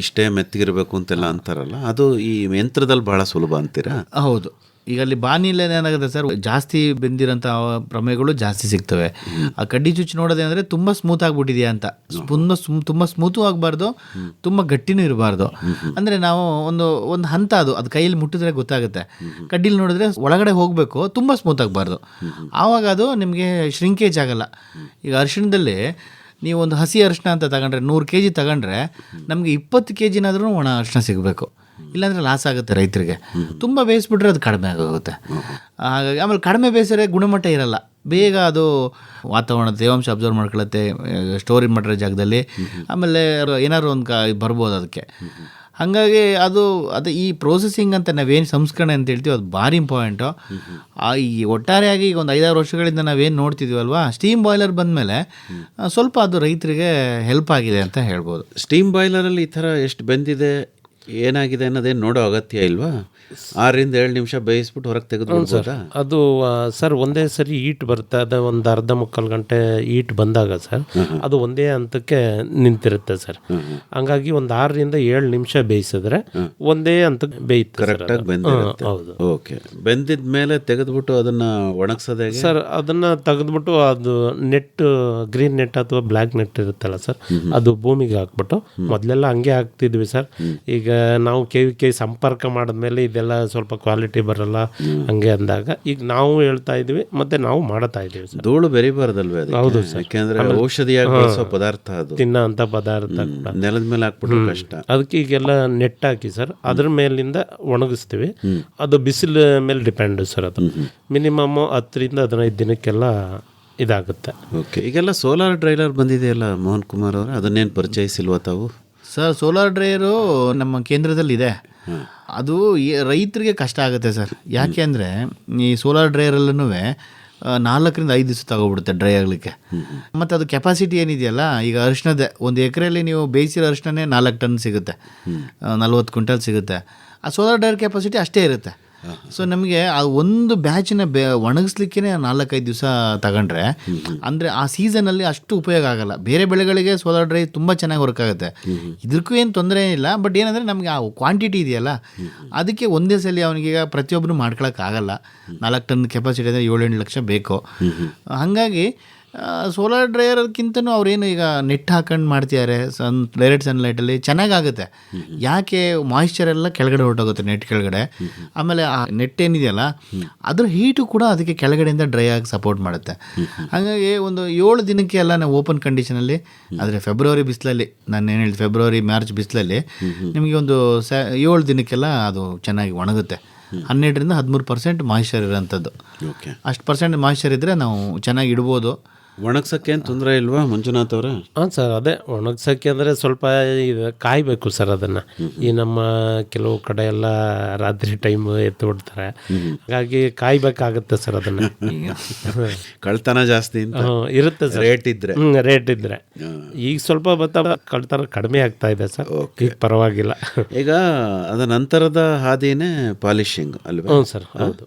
ಇಷ್ಟೇ ಮೆತ್ತಗಿರಬೇಕು ಅಂತೆಲ್ಲ ಅಂತಾರಲ್ಲ, ಅದು ಈ ಯಂತ್ರದಲ್ಲಿ ಭಾಳ ಸುಲಭ ಅಂತೀರಾ? ಹೌದು. ಈಗ ಅಲ್ಲಿ ಬಾನಿಲೆ ಏನಾಗುತ್ತೆ ಸರ್, ಜಾಸ್ತಿ ಬೆಂದಿರೋಂಥ ಪ್ರಮೇಯಗಳು ಜಾಸ್ತಿ ಸಿಗ್ತವೆ. ಆ ಕಡ್ಡಿ ಚುಚ್ಚಿ ನೋಡೋದೇನೆಂದರೆ ತುಂಬ ಸ್ಮೂತ್ ಆಗಿಬಿಟ್ಟಿದೆಯಾ ಅಂತ. ತುಂಬ ಸ್ಮೂತು ಆಗಬಾರ್ದು, ತುಂಬ ಗಟ್ಟಿನೂ ಇರಬಾರ್ದು. ಅಂದರೆ ನಾವು ಒಂದು ಹಂತ, ಅದು ಕೈಯಲ್ಲಿ ಮುಟ್ಟಿದ್ರೆ ಗೊತ್ತಾಗುತ್ತೆ. ಕಡ್ಡಿಲಿ ನೋಡಿದ್ರೆ ಒಳಗಡೆ ಹೋಗಬೇಕು, ತುಂಬ ಸ್ಮೂತ್ ಆಗಬಾರ್ದು. ಆವಾಗ ಅದು ನಿಮಗೆ ಶ್ರಿಂಕೇಜ್ ಆಗಲ್ಲ. ಈಗ ಅರಿಶಿಣದಲ್ಲಿ ನೀವು ಒಂದು ಹಸಿ ಅರಿಶಿನ ಅಂತ ತಗೊಂಡ್ರೆ 100 kg ತಗೊಂಡ್ರೆ ನಮಗೆ 20 kgನಾದ್ರೂ ಒಣ ಅರಿಶಿನ ಸಿಗಬೇಕು. ಇಲ್ಲಾಂದರೆ ಲಾಸ್ ಆಗುತ್ತೆ ರೈತರಿಗೆ. ತುಂಬ ಬೇಯಿಸ್ಬಿಟ್ರೆ ಅದು ಕಡಿಮೆ ಆಗೋಗುತ್ತೆ. ಹಾಗಾಗಿ ಆಮೇಲೆ ಕಡಿಮೆ ಬೇಯಿಸಿದ್ರೆ ಗುಣಮಟ್ಟ ಇರಲ್ಲ, ಬೇಗ ಅದು ವಾತಾವರಣದ ತೇವಾಂಶ ಅಬ್ಸರ್ವ್ ಮಾಡ್ಕೊಳ್ಳುತ್ತೆ ಸ್ಟೋರೇಜ್ ಮಾಡಿರೋ ಜಾಗದಲ್ಲಿ. ಆಮೇಲೆ ಏನಾದ್ರು ಒಂದು ಬರ್ಬೋದು ಅದಕ್ಕೆ. ಹಾಗಾಗಿ ಅದು ಈ ಪ್ರೋಸೆಸಿಂಗ್ ಅಂತ ನಾವೇನು ಸಂಸ್ಕರಣೆ ಅಂತ ಹೇಳ್ತೀವಿ ಅದು ಭಾರಿ ಇಂಪಾರ್ಟೆಂಟು. ಈ ಒಟ್ಟಾರೆಯಾಗಿ ಈಗ ಒಂದು 5-6 ವರ್ಷಗಳಿಂದ ನಾವೇನು ನೋಡ್ತಿದ್ದೀವಲ್ವಾ, ಸ್ಟೀಮ್ ಬಾಯ್ಲರ್ ಬಂದಮೇಲೆ ಸ್ವಲ್ಪ ಅದು ರೈತರಿಗೆ ಹೆಲ್ಪ್ ಆಗಿದೆ ಅಂತ ಹೇಳ್ಬೋದು. ಸ್ಟೀಮ್ ಬಾಯ್ಲರಲ್ಲಿ ಈ ಥರ ಎಷ್ಟು ಬೆಂದಿದೆ ಏನಾಗಿದೆ ಅನ್ನೋದೇನು ನೋಡೋ ಅಗತ್ಯ ಇಲ್ವಾ? 6-7 ನಿಮಿಷ ಬೇಯಿಸ್ಬಿಟ್ಟು ಹೊರಗೆ ತೆಗೆದುಬಿಡ್ಬೋದಾ? ಅದು ಸರ್ ಒಂದೇ ಸರಿ ಈಟ್ ಬರುತ್ತೆ. ಅದು ಒಂದು ಅರ್ಧ ಮುಕ್ಕಾಲು ಗಂಟೆ ಈಟ್ ಬಂದಾಗ ಸರ್ ಅದು ಒಂದೇ ಹಂತಕ್ಕೆ ನಿಂತಿರುತ್ತೆ ಸರ್. ಹಂಗಾಗಿ ಒಂದು 6-7 ನಿಮಿಷ ಬೇಯಿಸಿದ್ರೆ ಒಂದೇ ಹಂತಕ್ಕೆ ಬೇಯುತ್ತೆ. ಕರೆಕ್ಟಾಗಿ ಬೆಂದಿರುತ್ತೆ. ಹೌದು. ಓಕೆ. ಬೆಂದಿದ ಮೇಲೆ ತೆಗೆದುಬಿಟ್ಟು ಅದನ್ನು ಒಣಗಿಸೋದೇ ಸರ್? ಅದನ್ನು ತೆಗೆದ್ಬಿಟ್ಟು ಅದು ನೆಟ್, ಗ್ರೀನ್ ನೆಟ್ ಅಥವಾ ಬ್ಲ್ಯಾಕ್ ನೆಟ್ ಇರುತ್ತಲ್ಲ ಸರ್, ಅದು ಭೂಮಿಗೆ ಹಾಕ್ಬಿಟ್ಟು ಮೊದಲೆಲ್ಲ ಹಂಗೆ ಹಾಕ್ತಿದ್ವಿ ಸರ್. ಈಗ ನಾವು ಕೆ ಸಂಪರ್ಕ ಮಾಡಿದ್ಮೇಲೆ ಇದೆಲ್ಲ ಸ್ವಲ್ಪ ಕ್ವಾಲಿಟಿ ಬರಲ್ಲ ಹಂಗೆ ಅಂದಾಗ ಈಗ ನಾವು ಹೇಳ್ತಾ ಇದ್ವಿ ಮತ್ತೆ ನಾವು ಮಾಡ್ತಾ ಇದೀವಿ ಸರ್. ಧೂಳು ಬೆರಿಬಾರ್ದಲ್ವೇ ಅದಕ್ಕೆ? ಹೌದು ಸರ್. ಯಾಕೆಂದ್ರೆ ಔಷಧಿಯಾಗಿ ಬಳಸೋ ಪದಾರ್ಥ ಅದು, ತಿನ್ನೋ ಅಂತ ಪದಾರ್ಥ ನೆಲದ ಮೇಲೆ ಹಾಕ್ಬಿಟ್ರೆ ಕಷ್ಟ. ಅದಕ್ಕೆ ಈಗೆಲ್ಲ ನೆಟ್ ಹಾಕಿ ಸರ್ ಅದ್ರ ಮೇಲಿಂದ ಒಣಗಿಸ್ತೀವಿ. ಅದು ಬಿಸಿಲು ಮೇಲೆ ಡಿಪೆಂಡ್ ಸರ್. ಅದು ಮಿನಿಮಮ್ 10-15 ದಿನಕ್ಕೆಲ್ಲ ಇದಾಗುತ್ತೆ. ಓಕೆ. ಈಗೆಲ್ಲ ಸೋಲಾರ್ ಡ್ರೈಲರ್ ಬಂದಿದೆಯಲ್ಲ ಮೋಹನ್ ಕುಮಾರ್ ಅವರೇ, ಅದನ್ನೇನು ಪರಿಚಯಿಸಿಲ್ವಾ ತಾವು? ಸರ್ ಸೋಲಾರ್ ಡ್ರೈಯರು ನಮ್ಮ ಕೇಂದ್ರದಲ್ಲಿದೆ. ಅದು ರೈತರಿಗೆ ಕಷ್ಟ ಆಗುತ್ತೆ ಸರ್. ಯಾಕೆ ಅಂದರೆ ಈ ಸೋಲಾರ್ ಡ್ರೈಯರಲ್ಲೂ 4-5 ದಿವಸ ತಗೊಬಿಡುತ್ತೆ ಡ್ರೈ ಆಗಲಿಕ್ಕೆ. ಮತ್ತು ಅದು ಕೆಪಾಸಿಟಿ ಏನಿದೆಯಲ್ಲ, ಈಗ ಅರಿಶಿಣದ 1 ಎಕರೆಯಲ್ಲಿ ನೀವು ಬೇಯಿಸಿರೋ ಅರಿಶಿಣನೇ 4 ಟನ್ ಸಿಗುತ್ತೆ, 40 ಕ್ವಿಂಟಲ್ ಸಿಗುತ್ತೆ. ಆ ಸೋಲಾರ್ ಡ್ರೈಯರ್ ಕೆಪಾಸಿಟಿ ಅಷ್ಟೇ ಇರುತ್ತೆ. ಸೊ ನಮಗೆ ಆ ಒಂದು ಬ್ಯಾಚಿನ ಒಣಗಿಸ್ಲಿಕ್ಕೆ 4-5 ದಿವಸ ತಗೊಂಡ್ರೆ ಅಂದರೆ ಆ ಸೀಸನಲ್ಲಿ ಅಷ್ಟು ಉಪಯೋಗ ಆಗಲ್ಲ. ಬೇರೆ ಬೆಳೆಗಳಿಗೆ ಸೋಲಾರ್ ಡ್ರೈ ತುಂಬ ಚೆನ್ನಾಗಿ ವರ್ಕ್ ಆಗುತ್ತೆ, ಇದಕ್ಕೂ ಏನು ತೊಂದರೆ ಇಲ್ಲ. ಬಟ್ ಏನಂದರೆ ನಮಗೆ ಆ ಕ್ವಾಂಟಿಟಿ ಇದೆಯಲ್ಲ, ಅದಕ್ಕೆ ಒಂದೇ ಸಲ ಅವನಿಗೆ ಪ್ರತಿಯೊಬ್ಬರು ಮಾಡ್ಕೊಳಕ್ಕಾಗಲ್ಲ. 4 ಟನ್ ಕೆಪಾಸಿಟಿ ಅಂದರೆ 7-8 ಲಕ್ಷ ಬೇಕು. ಹಾಗಾಗಿ ಸೋಲಾರ್ ಡ್ರೈಯರ್ಗಿಂತನೂ ಅವ್ರೇನು ಈಗ ನೆಟ್ ಹಾಕೊಂಡು ಮಾಡ್ತಿದ್ದಾರೆ ಡೈರೆಕ್ಟ್ ಸನ್ಲೈಟಲ್ಲಿ ಚೆನ್ನಾಗಾಗುತ್ತೆ. ಯಾಕೆ ಮಾಯಿಶ್ಚರ್ ಎಲ್ಲ ಕೆಳಗಡೆ ಹೊರಟೋಗುತ್ತೆ ನೆಟ್ ಕೆಳಗಡೆ. ಆಮೇಲೆ ಆ ನೆಟ್ ಏನಿದೆಯಲ್ಲ ಅದ್ರ ಹೀಟು ಕೂಡ ಅದಕ್ಕೆ ಕೆಳಗಡೆಯಿಂದ ಡ್ರೈ ಆಗಿ ಸಪೋರ್ಟ್ ಮಾಡುತ್ತೆ. ಹಾಗಾಗಿ ಒಂದು 7 ದಿನಕ್ಕೆ ಎಲ್ಲ ನಾವು ಓಪನ್ ಕಂಡೀಷನಲ್ಲಿ, ಆದರೆ ಫೆಬ್ರವರಿ ಬಿಸಿಲಲ್ಲಿ, ನಾನು ಏನು ಹೇಳಿದೆ ಫೆಬ್ರವರಿ ಮಾರ್ಚ್ ಬಿಸಿಲಲ್ಲಿ ನಿಮಗೆ ಒಂದು 7 ದಿನಕ್ಕೆಲ್ಲ ಅದು ಚೆನ್ನಾಗಿ ಒಣಗುತ್ತೆ. 12-13% ಮಾಯಿಶ್ಚರ್ ಇರೋಂಥದ್ದು. ಅಷ್ಟು ಪರ್ಸೆಂಟ್ ಮಾಯಿಶ್ಚರ್ ಇದ್ದರೆ ನಾವು ಚೆನ್ನಾಗಿ ಇಡ್ಬೋದು. ಒಣಗ್ಸೋಕ್ಕೇನು ತೊಂದರೆ ಇಲ್ವಾ ಮಂಜುನಾಥ್ ಅವರೇ? ಹಾಂ ಸರ್, ಅದೇ ಒಣಗ್ಸೋಕ್ಕೆ ಅಂದರೆ ಸ್ವಲ್ಪ ಇದು ಕಾಯಬೇಕು ಸರ್. ಅದನ್ನು ಈ ನಮ್ಮ ಕೆಲವು ಕಡೆ ಎಲ್ಲ ರಾತ್ರಿ ಟೈಮ್ ಎತ್ತು ಬಿಡ್ತಾರೆ, ಹಾಗಾಗಿ ಕಾಯಬೇಕಾಗುತ್ತೆ ಸರ್. ಅದನ್ನು ಕಳ್ತನ ಜಾಸ್ತಿ ಇರುತ್ತೆ ಸರ್, ರೇಟ್ ಇದ್ದರೆ. ಈಗ ಸ್ವಲ್ಪ ಕಳ್ತನ ಕಡಿಮೆ ಆಗ್ತಾ ಇದೆ ಸರ್, ಈಗ ಪರವಾಗಿಲ್ಲ. ಈಗ ಅದ ನಂತರದ ಹಾದಿನೇ ಪಾಲಿಶಿಂಗ್ ಅಲ್ವಾ? ಹ್ಞೂ ಸರ್, ಹೌದು.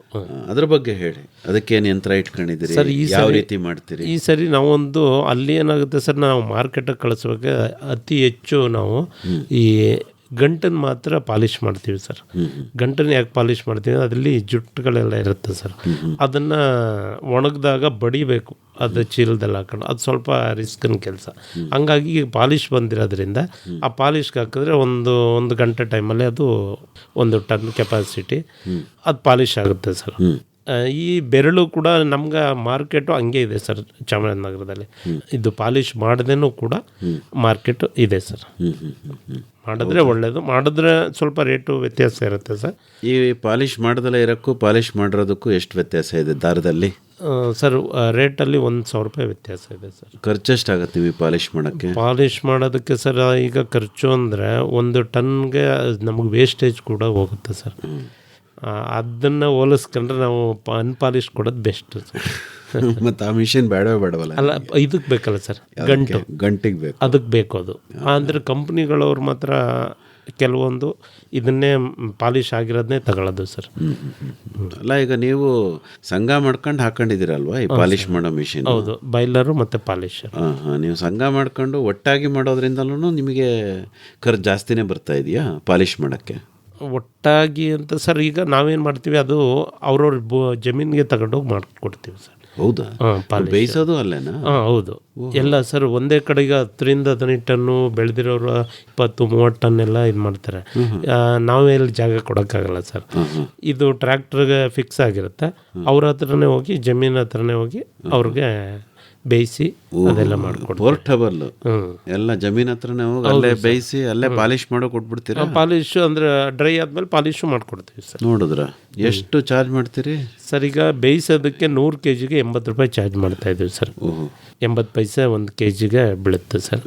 ಅದ್ರ ಬಗ್ಗೆ ಹೇಳಿ, ಅದಕ್ಕೇನು ಯಂತ್ರ ಇಟ್ಕೊಂಡಿದ್ದೀರಿ, ಯಾವ ರೀತಿ ಮಾಡ್ತೀರಿ? ಈ ಸರಿ ನಾವೊಂದು ಅಲ್ಲಿ ಏನಾಗುತ್ತೆ ಸರ್, ನಾವು ಮಾರ್ಕೆಟಿಗೆ ಕಳಿಸ್ಬೇಕು ಅತಿ ಹೆಚ್ಚು ನಾವು ಈ ಗಂಟನ್ನು ಮಾತ್ರ ಪಾಲಿಷ್ ಮಾಡ್ತೀವಿ ಸರ್. ಗಂಟನ್ನು ಯಾಕೆ ಪಾಲಿಷ್ ಮಾಡ್ತೀವಿ, ಅದರಲ್ಲಿ ಜುಟ್ಟುಗಳೆಲ್ಲ ಇರುತ್ತೆ ಸರ್. ಅದನ್ನು ಒಣಗಿದಾಗ ಬಡಿಬೇಕು, ಅದು ಚೀಲದಲ್ಲಿ ಹಾಕೊಂಡು, ಅದು ಸ್ವಲ್ಪ ರಿಸ್ಕಿನ ಕೆಲಸ. ಹಂಗಾಗಿ ಈಗ ಪಾಲಿಷ್ ಬಂದಿರೋದ್ರಿಂದ ಆ ಪಾಲಿಷ್ಗೆ ಹಾಕಿದ್ರೆ ಒಂದು ಗಂಟೆ ಟೈಮಲ್ಲಿ ಅದು 1 ಟನ್ ಕೆಪಾಸಿಟಿ ಅದು ಪಾಲಿಷ್ ಆಗುತ್ತೆ ಸರ್. ಈ ಬೆರಳು ಕೂಡ ನಮ್ಗೆ ಮಾರ್ಕೆಟು ಹಂಗೆ ಇದೆ ಸರ್ ಚಾಮರಾಜನಗರದಲ್ಲಿ. ಇದು ಪಾಲಿಷ್ ಮಾಡದೇನೂ ಕೂಡ ಮಾರ್ಕೆಟು ಇದೆ ಸರ್. ಮಾಡಿದ್ರೆ ಒಳ್ಳೆಯದು, ಮಾಡಿದ್ರೆ ಸ್ವಲ್ಪ ರೇಟು ವ್ಯತ್ಯಾಸ ಇರುತ್ತೆ ಸರ್. ಈ ಪಾಲಿಷ್ ಮಾಡ್ದಲೇ ಇರೋಕ್ಕೂ ಪಾಲಿಷ್ ಮಾಡಿರೋದಕ್ಕೂ ಎಷ್ಟು ವ್ಯತ್ಯಾಸ ಇದೆ ದಾರದಲ್ಲಿ? ಸರ್ ರೇಟಲ್ಲಿ 1,000 ರೂಪಾಯಿ ವ್ಯತ್ಯಾಸ ಇದೆ ಸರ್. ಖರ್ಚು ಎಷ್ಟಾಗುತ್ತೆ ನೀವು ಪಾಲಿಷ್ ಮಾಡೋಕ್ಕೆ? ಪಾಲಿಷ್ ಮಾಡೋದಕ್ಕೆ ಸರ್ ಈಗ ಖರ್ಚು ಅಂದರೆ 1 ಟನ್ಗೆ ನಮಗೆ ವೇಸ್ಟೇಜ್ ಕೂಡ ಹೋಗುತ್ತೆ ಸರ್. ಅದನ್ನು ಹೋಲಿಸ್ಕೊಂಡ್ರೆ ನಾವು ಅನ್ಪಾಲಿಷ್ ಕೊಡೋದು ಬೆಸ್ಟ್ ಸರ್. ಮತ್ತು ಆ ಮಿಷಿನ್ ಬೇಡವಲ್ಲ? ಅಲ್ಲ, ಇದಕ್ಕೆ ಬೇಕಲ್ಲ ಸರ್, ಗಂಟಿಗೆ ಬೇಕು, ಅದಕ್ಕೆ ಬೇಕು ಅದು. ಅಂದರೆ ಕಂಪ್ನಿಗಳವ್ರು ಮಾತ್ರ ಕೆಲವೊಂದು ಇದನ್ನೇ ಪಾಲಿಷ್ ಆಗಿರೋದನ್ನೇ ತಗೊಳ್ಳೋದು ಸರ್. ಅಲ್ಲ, ಈಗ ನೀವು ಸಂಘ ಮಾಡ್ಕೊಂಡು ಹಾಕೊಂಡಿದ್ದೀರಲ್ವಾ ಈ ಪಾಲಿಷ್ ಮಾಡೋ ಮಿಷಿನ್? ಹೌದು, ಬಾಯ್ಲರು ಮತ್ತು ಪಾಲಿಶರ್. ನೀವು ಸಂಘ ಮಾಡ್ಕೊಂಡು ಒಟ್ಟಾಗಿ ಮಾಡೋದ್ರಿಂದಲೂ ನಿಮಗೆ ಖರ್ಚು ಜಾಸ್ತಿನೇ ಬರ್ತಾ ಇದೆಯಾ ಪಾಲಿಷ್ ಮಾಡೋಕ್ಕೆ? ಒಟ್ಟಾಗಿ ಅಂತ ಸರ್, ಈಗ ನಾವೇನು ಮಾಡ್ತೀವಿ, ಅದು ಅವ್ರವ್ರ ಜಮೀನಿಗೆ ತಗೊಂಡೋಗಿ ಮಾಡಿಕೊಡ್ತೀವಿ ಸರ್. ಹೌದಾ? ಬೇಯಿಸೋದು ಅಲ್ಲೇನಾ? ಹಾಂ, ಹೌದು. ಎಲ್ಲ ಸರ್ ಒಂದೇ ಕಡೆಗೆ 10-15 ಟನ್ನು ಬೆಳೆದಿರೋರು 20-30 ಟನ್ ಎಲ್ಲ ಇದು ಮಾಡ್ತಾರೆ. ನಾವೇ ಇಲ್ಲಿ ಜಾಗ ಕೊಡೋಕ್ಕಾಗಲ್ಲ ಸರ್. ಇದು ಟ್ರ್ಯಾಕ್ಟರ್ಗೆ ಫಿಕ್ಸ್ ಆಗಿರುತ್ತೆ. ಅವ್ರ ಹತ್ರನೇ ಹೋಗಿ, ಜಮೀನ್ ಹತ್ರನೇ ಹೋಗಿ ಅವ್ರಿಗೆ ಬೇಯಿಸಿ ಅದೆಲ್ಲ ಮಾಡಿಕೊಡ್ತೀವಿ. ಪೋರ್ಟಬಲ್ ಎಲ್ಲ ಜಮೀನ್ ಹತ್ರನೇ ಹೋಗಿ ಅಲ್ಲೇ ಬೇಯಿಸಿ ಅಲ್ಲೇ ಪಾಲಿಶ್ ಮಾಡೋ ಕೊಟ್ಬಿಡ್ತೀರಾ? ಪಾಲಿಶು ಅಂದರೆ ಡ್ರೈ ಆದಮೇಲೆ ಪಾಲಿಶು ಮಾಡಿಕೊಡ್ತೀವಿ ಸರ್. ನೋಡಿದ್ರ ಎಷ್ಟು ಚಾರ್ಜ್ ಮಾಡ್ತೀರಿ ಸರ್? ಈಗ ಬೇಯಿಸೋದಕ್ಕೆ 100 kg 80 ರೂಪಾಯಿ ಚಾರ್ಜ್ ಮಾಡ್ತಾ ಇದ್ದೀವಿ ಸರ್. 80 ಪೈಸೆ 1 kg ಬೀಳುತ್ತೆ ಸರ್.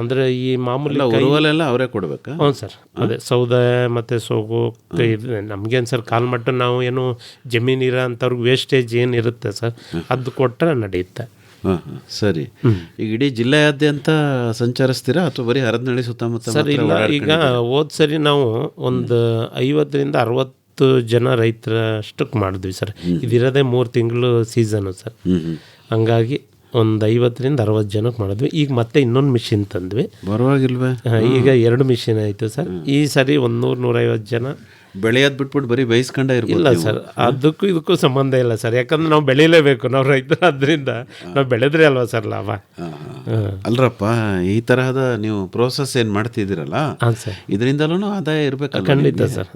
ಅಂದರೆ ಈ ಮಾಮೂಲಿ ಉರುವಲೆಲ್ಲ ಅವರೇ ಕೊಡ್ಬೇಕಾ? ಹ್ಞೂ ಸರ್, ಅದೇ ಸೌದೆ ಮತ್ತು ಸೋಗು ನಮಗೇನು ಸರ್ ಕಾಲು ಮಟ್ಟ ನಾವು ಏನು ಜಮೀನಿರೋ ಅಂಥವ್ರಿಗೆ ವೇಸ್ಟೇಜ್ ಏನಿರುತ್ತೆ ಸರ್ ಅದು ಕೊಟ್ಟರೆ ನಡೆಯುತ್ತೆ. ಸರಿ. ಈಗ ಇಡೀ ಜಿಲ್ಲೆಯಾದ್ಯಂತ ಸಂಚರಿಸ್ತೀರಾ ಅಥವಾ ಬರೀ ಹರದನಹಳ್ಳಿ ಸುತ್ತಮುತ್ತ? ಸರ್ ಇಲ್ಲ, ಈಗ ಹೋದ ಸರಿ ನಾವು ಒಂದು 50 ರಿಂದ 60 ಜನ ರೈತರಷ್ಟಕ್ಕೆ ಮಾಡಿದ್ವಿ ಸರ್. ಇದಿರೋದೇ 3 ತಿಂಗಳು ಸೀಸನು ಸರ್. ಹಂಗಾಗಿ ಒಂದು 50 ರಿಂದ 60 ಜನಕ್ಕೆ ಮಾಡಿದ್ವಿ. ಈಗ ಮತ್ತೆ ಇನ್ನೊಂದು ಮಿಷಿನ್ ತಂದ್ವಿ. ಪರವಾಗಿಲ್ವೇ? ಈಗ 2 ಮಿಷಿನ್ ಆಯಿತು ಸರ್. ಈ ಸರಿ 100-150 ಜನ. ಬೆಳೆಯೋದು ಬಿಟ್ಬಿಟ್ಟು ಬರೀ ಬಯಸ್ಕೊಂಡೇ ಇಲ್ಲ ಸರ್, ಅದಕ್ಕೂ ಇದಕ್ಕೂ ಸಂಬಂಧ ಇಲ್ಲ ಸರ್. ಯಾಕಂದ್ರೆ ನಾವು ಬೆಳೀಲೇಬೇಕು, ನಾವು ರೈತರು. ಅದರಿಂದ ನಾವು ಬೆಳೆದ್ರೆ ಅಲ್ವಾ ಸರ್ ಲಾಭ. ಅಲ್ರಪ್ಪ, ಈ ತರಹದ ನೀವು ಪ್ರೋಸೆಸ್ ಏನು ಮಾಡ್ತಿದ್ದೀರಲ್ಲ ಇದರಿಂದಲೂ ಆದಾಯ ಇರಬೇಕಲ್ಲ? ಖಂಡಿತ ಸರ್.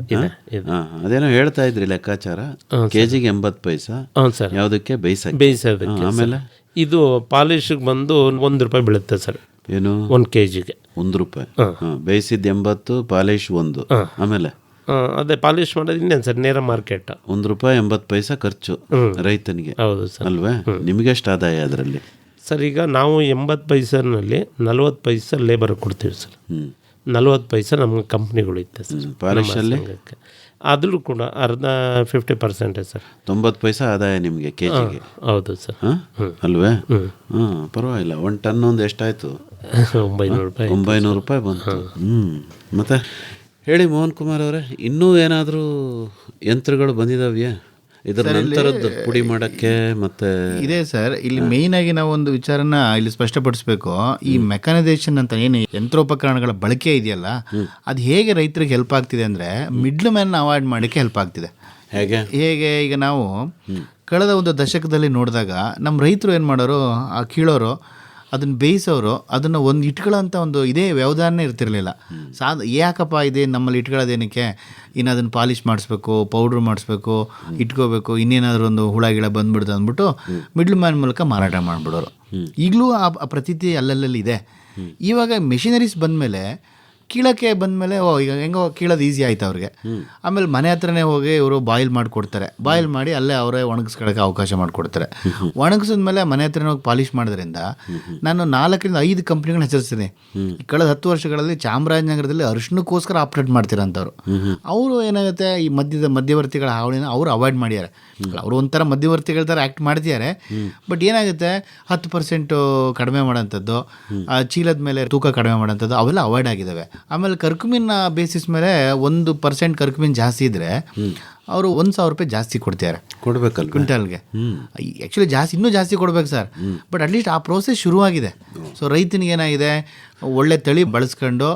ಅದೇನೋ ಹೇಳ್ತಾ ಇದ್ರಿ ಲೆಕ್ಕಾಚಾರ, ಕೆಜಿಗೆ 80 ಪೈಸಾ. ಹ್ಞೂ ಸರ್. ಯಾವುದಕ್ಕೆ? ಬೇಯಿಸೋದಕ್ಕೆ. ಆಮೇಲೆ ಇದು ಪಾಲಿಶಿಗೆ ಬಂದು 1 ರೂಪಾಯಿ ಬೀಳುತ್ತೆ ಸರ್. ಏನು? 1 kg 1 ರೂಪಾಯಿ. ಬೇಯಿಸಿದ್ದು 80, ಪಾಲಿಶ್ 1. ಆಮೇಲೆ ಅದೇ ಪಾಲಿಶ್ ಮಾಡೋದು ಇನ್ನೇನು ಸರ್, ನೇರ ಮಾರ್ಕೆಟ್. 1 ರೂಪಾಯಿ 80 ಪೈಸಾ ಖರ್ಚು ರೈತನಿಗೆ. ಹೌದು ಸರ್. ಅಲ್ವೇ? ನಿಮಗೆ ಎಷ್ಟು ಆದಾಯ ಅದರಲ್ಲಿ? ಸರ್ ಈಗ ನಾವು 80 ಪೈಸೆನಲ್ಲಿ 40 ಪೈಸೆ ಲೇಬರ್ ಕೊಡ್ತೀವಿ ಸರ್. 40 ಪೈಸೆ ನಮ್ಗೆ ಕಂಪ್ನಿಗಳು ಇತ್ತೆ ಸರ್. ಪಾಲಿಶಲ್ಲಿ ಆದರೂ ಕೂಡ ಅರ್ಧ 50% ಸರ್. 90 ಪೈಸಾ ಆದಾಯ ನಿಮಗೆ ಕೆಜಿಗೆ? ಹೌದು ಸರ್. ಅಲ್ವೇ? ಪರವಾಗಿಲ್ಲ. 1 ಟನ್ ಒಂದು ಎಷ್ಟಾಯಿತು? 900 ರೂಪಾಯಿ. 900 ರೂಪಾಯಿ ಬಂತು. ಮತ್ತೆ ಹೇಳಿ ಮೋಹನ್ ಕುಮಾರ್ ಅವರೇ, ಇನ್ನೂ ಏನಾದರೂ ಯಂತ್ರಗಳು ಬಂದಿದ್ದಾವೆಯೇ ಇದರ ನಂತರದ್ದು ಪುಡಿ ಮಾಡೋಕ್ಕೆ? ಮತ್ತೆ ಇದೆ ಸರ್. ಇಲ್ಲಿ ಮೇಯ್ನ್ ಆಗಿ ನಾವು ಒಂದು ವಿಚಾರನ ಇಲ್ಲಿ ಸ್ಪಷ್ಟಪಡಿಸ್ಬೇಕು. ಈ ಮೆಕಾನೈಸೇಷನ್ ಅಂತ ಏನು ಯಂತ್ರೋಪಕರಣಗಳ ಬಳಕೆ ಇದೆಯಲ್ಲ, ಅದು ಹೇಗೆ ರೈತರಿಗೆ ಹೆಲ್ಪ್ ಆಗ್ತಿದೆ ಅಂದರೆ ಮಿಡ್ಲ್ ಮ್ಯಾನ್ ಅವಾಯ್ಡ್ ಮಾಡೋಕ್ಕೆ ಹೆಲ್ಪ್ ಆಗ್ತಿದೆ. ಹೇಗೆ ಈಗ ನಾವು ಕಳೆದ ಒಂದು ದಶಕದಲ್ಲಿ ನೋಡಿದಾಗ ನಮ್ಮ ರೈತರು ಏನು ಮಾಡೋರು, ಆ ಕೀಳೋರು ಅದನ್ನು ಬೇಯಿಸೋರು ಅದನ್ನು ಒಂದು ಇಟ್ಕೊಳ್ಳೋಂಥ ಒಂದು ಇದೇ ವ್ಯವಧಾನ ಇರ್ತಿರಲಿಲ್ಲ. ಯಾಕಪ್ಪ ಇದೆ ನಮ್ಮಲ್ಲಿ ಇಟ್ಕೊಳ್ಳೋದೇನಕ್ಕೆ, ಇನ್ನು ಅದನ್ನು ಪಾಲಿಷ್ ಮಾಡಿಸ್ಬೇಕು, ಪೌಡ್ರ್ ಮಾಡಿಸ್ಬೇಕು, ಇಟ್ಕೋಬೇಕು, ಇನ್ನೇನಾದರೂ ಒಂದು ಹುಳ ಗಿಳ ಬಂದ್ಬಿಡ್ತು ಅಂದ್ಬಿಟ್ಟು ಮಿಡ್ಲ್ ಮ್ಯಾನ್ ಮೂಲಕ ಮಾರಾಟ ಮಾಡಿಬಿಡೋರು. ಈಗಲೂ ಆ ಪ್ರತೀತಿ ಅಲ್ಲಲ್ಲಿ ಇದೆ. ಇವಾಗ ಮೆಷಿನರೀಸ್ ಬಂದಮೇಲೆ ಕೀಳಕ್ಕೆ ಬಂದಮೇಲೆ ಈಗ ಹೆಂಗೋ ಕೀಳೋದು ಈಸಿ ಆಯ್ತು ಅವ್ರಿಗೆ. ಆಮೇಲೆ ಮನೆ ಹತ್ರನೇ ಹೋಗಿ ಇವರು ಬಾಯ್ಲ್ ಮಾಡಿಕೊಡ್ತಾರೆ. ಬಾಯ್ಲ್ ಮಾಡಿ ಅಲ್ಲೇ ಅವರೇ ಒಣಗಿಸ್ಕೊಳ್ಳೋಕ್ಕೆ ಅವಕಾಶ ಮಾಡಿಕೊಡ್ತಾರೆ. ಒಣಗಿಸಿದ್ಮೇಲೆ ಮನೆ ಹತ್ರನೇ ಹೋಗಿ ಪಾಲಿಷ್ ಮಾಡೋದ್ರಿಂದ ನಾನು 4 ರಿಂದ 5 ಕಂಪ್ನಿಗಳನ್ನ ಹೆಸರಿಸ್ತೀನಿ. ಕಳೆದ 10 ವರ್ಷಗಳಲ್ಲಿ ಚಾಮರಾಜನಗರದಲ್ಲಿ ಅರಿಶಿಣಕ್ಕೋಸ್ಕರ ಆಪ್ರೇಟ್ ಮಾಡ್ತಿರೋಂಥವ್ರು. ಅವರು ಏನಾಗುತ್ತೆ, ಈ ಮಧ್ಯವರ್ತಿಗಳ ಹಾವಳಿನ ಅವರು ಅವಾಯ್ಡ್ ಮಾಡ್ಯಾರೆ. ಅವರು ಒಂಥರ ಮಧ್ಯವರ್ತಿಗಳ ಥರ ಆ್ಯಕ್ಟ್ ಮಾಡ್ತಿದ್ದಾರೆ. ಬಟ್ ಏನಾಗುತ್ತೆ, 10% ಕಡಿಮೆ ಮಾಡೋಂಥದ್ದು, ಚೀಲದ ಮೇಲೆ ತೂಕ ಕಡಿಮೆ ಮಾಡೋಂಥದ್ದು ಅವೆಲ್ಲ ಅವಾಯ್ಡ್ ಆಗಿದ್ದಾವೆ. ಆಮೇಲೆ ಕರ್ಕುಮಿನ ಬೇಸಿಸ್ ಮೇಲೆ 1% ಕರ್ಕುಮಿನ್ ಜಾಸ್ತಿ ಇದ್ದರೆ ಅವರು 1,000 ರೂಪಾಯಿ ಜಾಸ್ತಿ ಕೊಡ್ತಾರೆ ಕೊಡ್ಬೇಕಲ್ಲ ಕ್ವಿಂಟಲ್ಗೆ. ಆ್ಯಕ್ಚುಲಿ ಜಾಸ್ತಿ ಇನ್ನೂ ಜಾಸ್ತಿ ಕೊಡ್ಬೇಕು ಸರ್. ಬಟ್ ಅಟ್ಲೀಸ್ಟ್ ಆ ಪ್ರೋಸೆಸ್ ಶುರುವಾಗಿದೆ. ಸೊ ರೈತನಿಗೆ ಏನಾಗಿದೆ, ಒಳ್ಳೆ ತಳಿ ಬಳಸ್ಕೊಂಡು